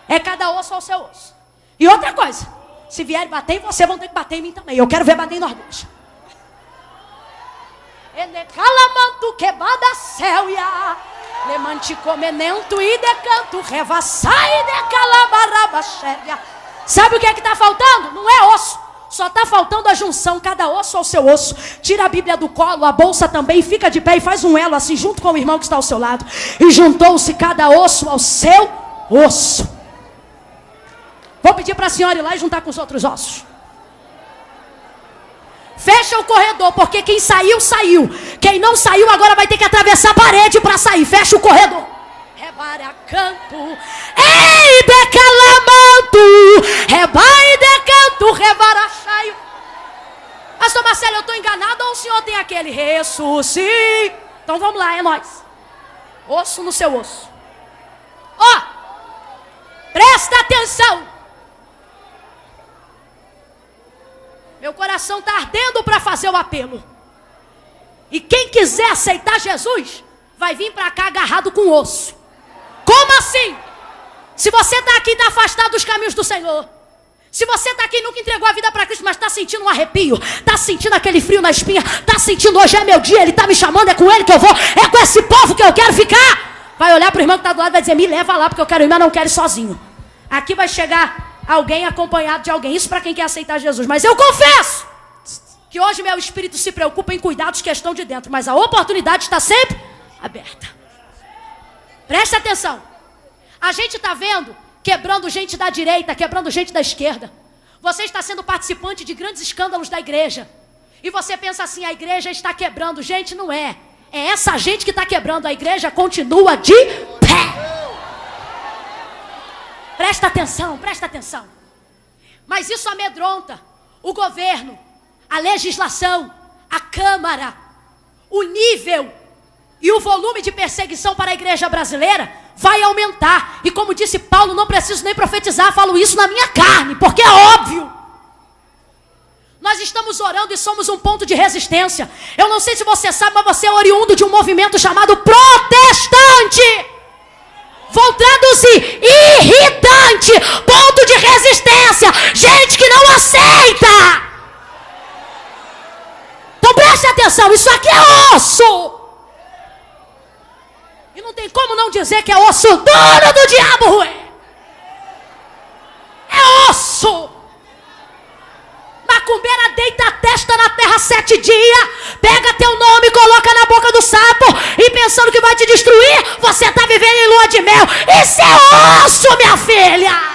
É cada osso ao seu osso. E outra coisa. Se vier bater em você, vão ter que bater em mim também. Eu quero ver bater em nós dois. Calamanto quebada céuia, lemante comenento e decanto revassai de calabarabaxéria. Sabe o que é que está faltando? Não é osso. Só está faltando a junção, cada osso ao seu osso. Tira a Bíblia do colo, a bolsa também, fica de pé e faz um elo assim, junto com o irmão que está ao seu lado. E juntou-se cada osso ao seu osso. Vou pedir para a senhora ir lá e juntar com os outros ossos. Fecha o corredor, porque quem saiu, saiu. Quem não saiu, agora vai ter que atravessar a parede para sair. Fecha o corredor. Rebara canto, ei decalamanto, rebai decanto, rebara chaio. Pastor Marcelo, eu estou enganado ou o senhor tem aquele ressuscite? Então vamos lá, é nós. Osso no seu osso. Ó, presta atenção. Meu coração está ardendo para fazer o apelo. E quem quiser aceitar Jesus, vai vir para cá agarrado com osso. Como assim? Se você está aqui e está afastado dos caminhos do Senhor. Se você está aqui e nunca entregou a vida para Cristo, mas está sentindo um arrepio, está sentindo aquele frio na espinha, está sentindo hoje é meu dia, Ele está me chamando, é com Ele que eu vou, é com esse povo que eu quero ficar. Vai olhar para o irmão que está do lado e vai dizer, me leva lá porque eu quero ir, mas não quero ir sozinho. Aqui vai chegar alguém acompanhado de alguém. Isso para quem quer aceitar Jesus. Mas eu confesso que hoje meu espírito se preocupa em cuidar dos que estão de dentro. Mas a oportunidade está sempre aberta. Preste atenção. A gente está vendo quebrando gente da direita, quebrando gente da esquerda. Você está sendo participante de grandes escândalos da igreja. E você pensa assim, a igreja está quebrando. Gente, não é. É essa gente que está quebrando. A igreja continua de pé. Presta atenção, presta atenção. Mas isso amedronta o governo, a legislação, a Câmara, o nível e o volume de perseguição para a igreja brasileira vai aumentar. E como disse Paulo, não preciso nem profetizar, falo isso na minha carne, porque é óbvio. Nós estamos orando e somos um ponto de resistência. Eu não sei se você sabe, mas você é oriundo de um movimento chamado protestante. Vou traduzir, irritante. coração, isso aqui é osso. E não tem como não dizer que é osso duro do diabo. É osso. Macumbeira deita a testa na terra 7 dias, pega teu nome, coloca na boca do sapo, e pensando que vai te destruir, você está vivendo em lua de mel. Isso é osso, minha filha.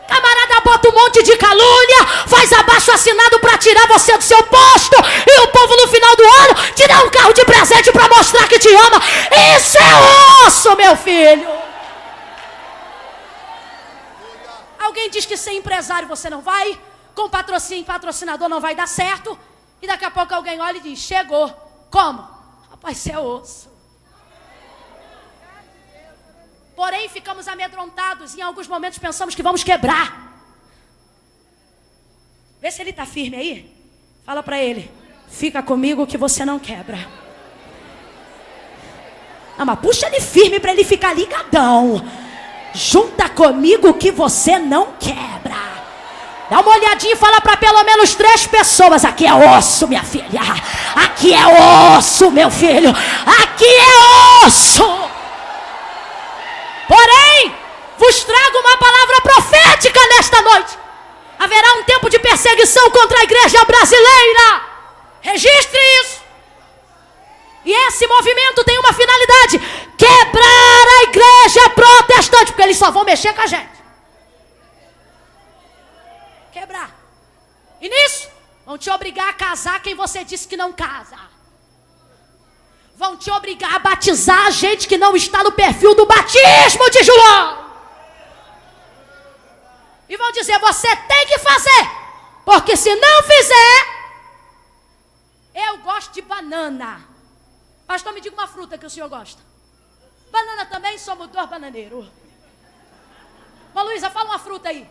Camarada bota um monte de calúnia, faz abaixo-assinado para tirar você do seu posto, e o povo no final do ano te dá um carro de presente para mostrar que te ama. Isso é osso, meu filho. Alguém diz que ser empresário você não vai, com patrocinador não vai dar certo, e daqui a pouco alguém olha e diz, chegou. Como? Rapaz, isso é osso. Porém, ficamos amedrontados e em alguns momentos pensamos que vamos quebrar. Vê se ele está firme aí. Fala para ele, fica comigo que você não quebra. Não, mas puxa ele firme para ele ficar ligadão. Junta comigo que você não quebra. Dá uma olhadinha e fala para pelo menos 3 pessoas. Aqui é osso, minha filha. Aqui é osso, meu filho. Aqui é osso. Porém, vos trago uma palavra profética nesta noite. Haverá um tempo de perseguição contra a igreja brasileira. Registre isso. E esse movimento tem uma finalidade: quebrar a igreja protestante, porque eles só vão mexer com a gente. Quebrar. E nisso, vão te obrigar a casar quem você disse que não casa. Vão te obrigar a batizar a gente que não está no perfil do batismo de João. E vão dizer, você tem que fazer, porque se não fizer, eu gosto de banana. Pastor, me diga uma fruta que o senhor gosta. Banana também, somos 2 bananeiros. Mas Luísa, fala uma fruta aí.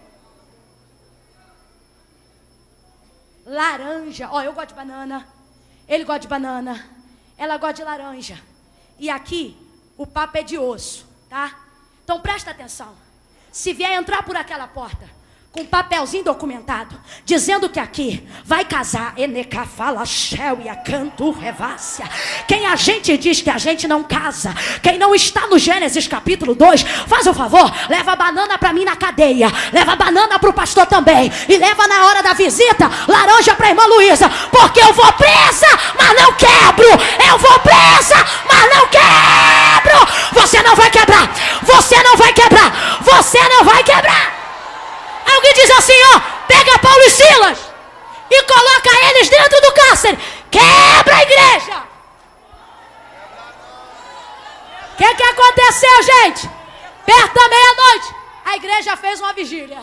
Laranja. Ó, eu gosto de banana. Ele gosta de banana. Ela gosta de laranja. E aqui, o papo é de osso, tá? Então presta atenção. Se vier entrar por aquela porta com um papelzinho documentado, dizendo que aqui vai casar Eneca fala Shell e a canto revácia. Quem a gente diz que a gente não casa, quem não está no Gênesis capítulo 2, faz o favor, leva a banana para mim na cadeia, leva a banana para o pastor também, e leva na hora da visita laranja para a irmã Luísa, porque eu vou presa, mas não quebro. Eu vou presa, mas não quebro. Você não vai quebrar. Você não vai quebrar. Você não vai quebrar. Alguém diz assim, ó, pega Paulo e Silas e coloca eles dentro do cárcere. Quebra a igreja. O que aconteceu, gente? Perto da meia-noite, a igreja fez uma vigília.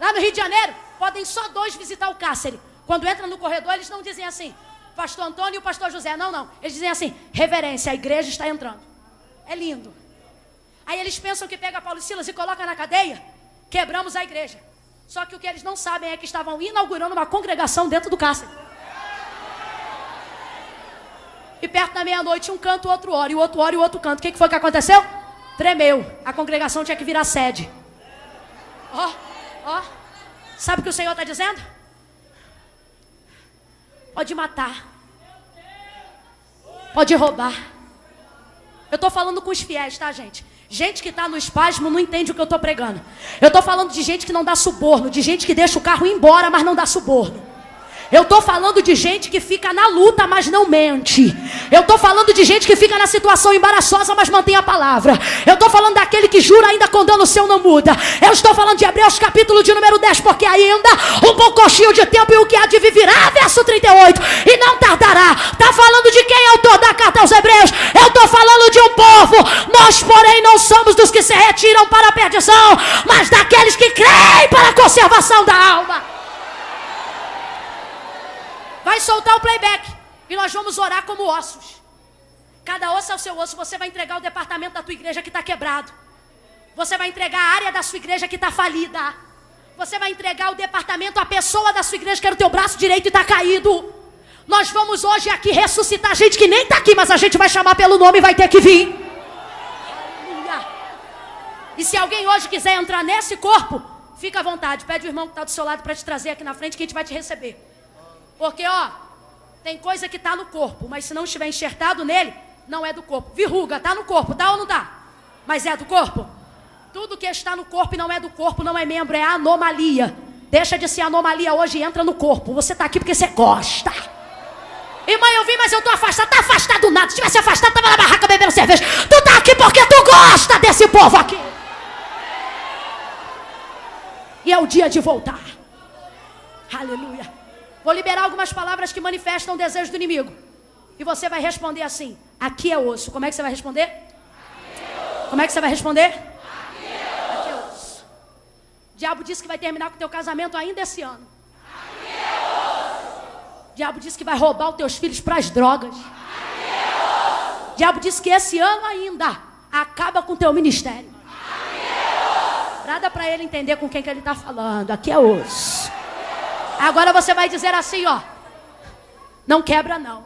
Lá no Rio de Janeiro, podem só 2 visitar o cárcere. Quando entra no corredor, eles não dizem assim, pastor Antônio e o pastor José. Não. Eles dizem assim, reverência, a igreja está entrando. É lindo. Aí eles pensam que pega Paulo e Silas e coloca na cadeia. Quebramos a igreja. Só que o que eles não sabem é que estavam inaugurando uma congregação dentro do cárcere. E perto da meia-noite, um canta, o outro ora, e o outro ora, e o outro canta. O que foi que aconteceu? Tremeu. A congregação tinha que virar sede. Ó. Sabe o que o Senhor está dizendo? Pode matar. Pode roubar. Eu estou falando com os fiéis, tá, gente? Gente que está no espasmo não entende o que eu estou pregando. Eu estou falando de gente que não dá suborno, de gente que deixa o carro ir embora, mas não dá suborno. Eu estou falando de gente que fica na luta, mas não mente. Eu estou falando de gente que fica na situação embaraçosa, mas mantém a palavra. Eu estou falando daquele que jura ainda quando o seu não muda. Eu estou falando de Hebreus capítulo de número 10, porque ainda um pouquinho de tempo e o que há de vir virá, verso 38, e não tardará. Está falando de quem é autor da carta aos Hebreus? Eu estou falando de um povo. Nós, porém, não somos dos que se retiram para a perdição, mas daqueles que creem para a conservação da alma. Vai soltar o playback e nós vamos orar como ossos. Cada osso é o seu osso. Você vai entregar o departamento da tua igreja que está quebrado. Você vai entregar a área da sua igreja que está falida. Você vai entregar o departamento, a pessoa da sua igreja que era o teu braço direito e está caído. Nós vamos hoje aqui ressuscitar gente que nem está aqui, mas a gente vai chamar pelo nome e vai ter que vir. Aleluia. E se alguém hoje quiser entrar nesse corpo, fica à vontade, pede o irmão que está do seu lado para te trazer aqui na frente, que a gente vai te receber. Porque, tem coisa que está no corpo, mas se não estiver enxertado nele, não é do corpo. Verruga, está no corpo, tá ou não está? Mas é do corpo? Tudo que está no corpo e não é do corpo, não é membro, é anomalia. Deixa de ser anomalia hoje e entra no corpo. Você está aqui porque você gosta. Irmã, eu vim, mas eu estou afastado. Está afastado nada. Se tivesse afastado, estava na barraca bebendo cerveja. Tu está aqui porque tu gosta desse povo aqui. E é o dia de voltar. Aleluia. Vou liberar algumas palavras que manifestam o desejo do inimigo. E você vai responder assim: aqui é osso. Como é que você vai responder? Como é que você vai responder? Aqui é osso. O diabo disse que vai terminar com o teu casamento ainda esse ano. Aqui é osso. O diabo disse que vai roubar os teus filhos para as drogas. Aqui é osso. O diabo disse que esse ano ainda acaba com o teu ministério. Aqui é osso. Nada para ele entender com quem que ele está falando. Aqui é osso. Agora você vai dizer assim, não quebra não.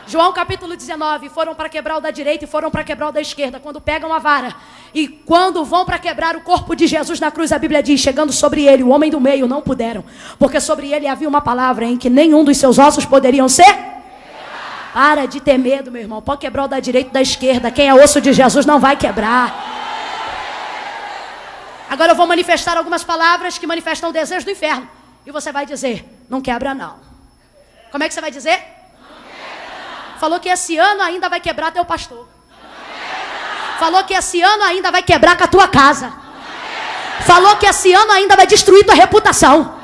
João capítulo 19, foram para quebrar o da direita e foram para quebrar o da esquerda. Quando pegam a vara e quando vão para quebrar o corpo de Jesus na cruz, a Bíblia diz, chegando sobre ele, o homem do meio não puderam. Porque sobre ele havia uma palavra em que nenhum dos seus ossos poderiam ser. Para de ter medo, meu irmão. Pode quebrar o da direita e da esquerda. Quem é osso de Jesus não vai quebrar. Agora eu vou manifestar algumas palavras que manifestam o desejo do inferno. E você vai dizer, não quebra não. Como é que você vai dizer? Não quebra não. Falou que esse ano ainda vai quebrar teu pastor. Falou que esse ano ainda vai quebrar com a tua casa. Falou que esse ano ainda vai destruir tua reputação.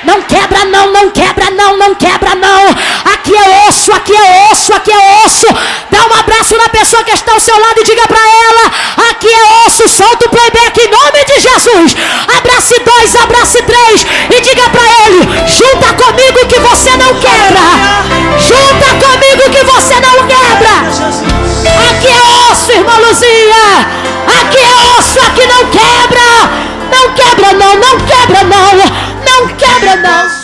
Não quebra não, não quebra não, não quebra não. Aqui é osso, aqui é osso, aqui é osso. Dá um abraço na pessoa que está ao seu lado e diga para ela, aqui é osso, solta o playback em nome de Jesus. Abrace 2, abrace 3 e diga para ele, junta comigo que você não quebra. Junta comigo que você não quebra. Aqui é osso, irmã Luzia. Aqui é osso, aqui não quebra. Não quebra não, não quebra não. Não quebra não.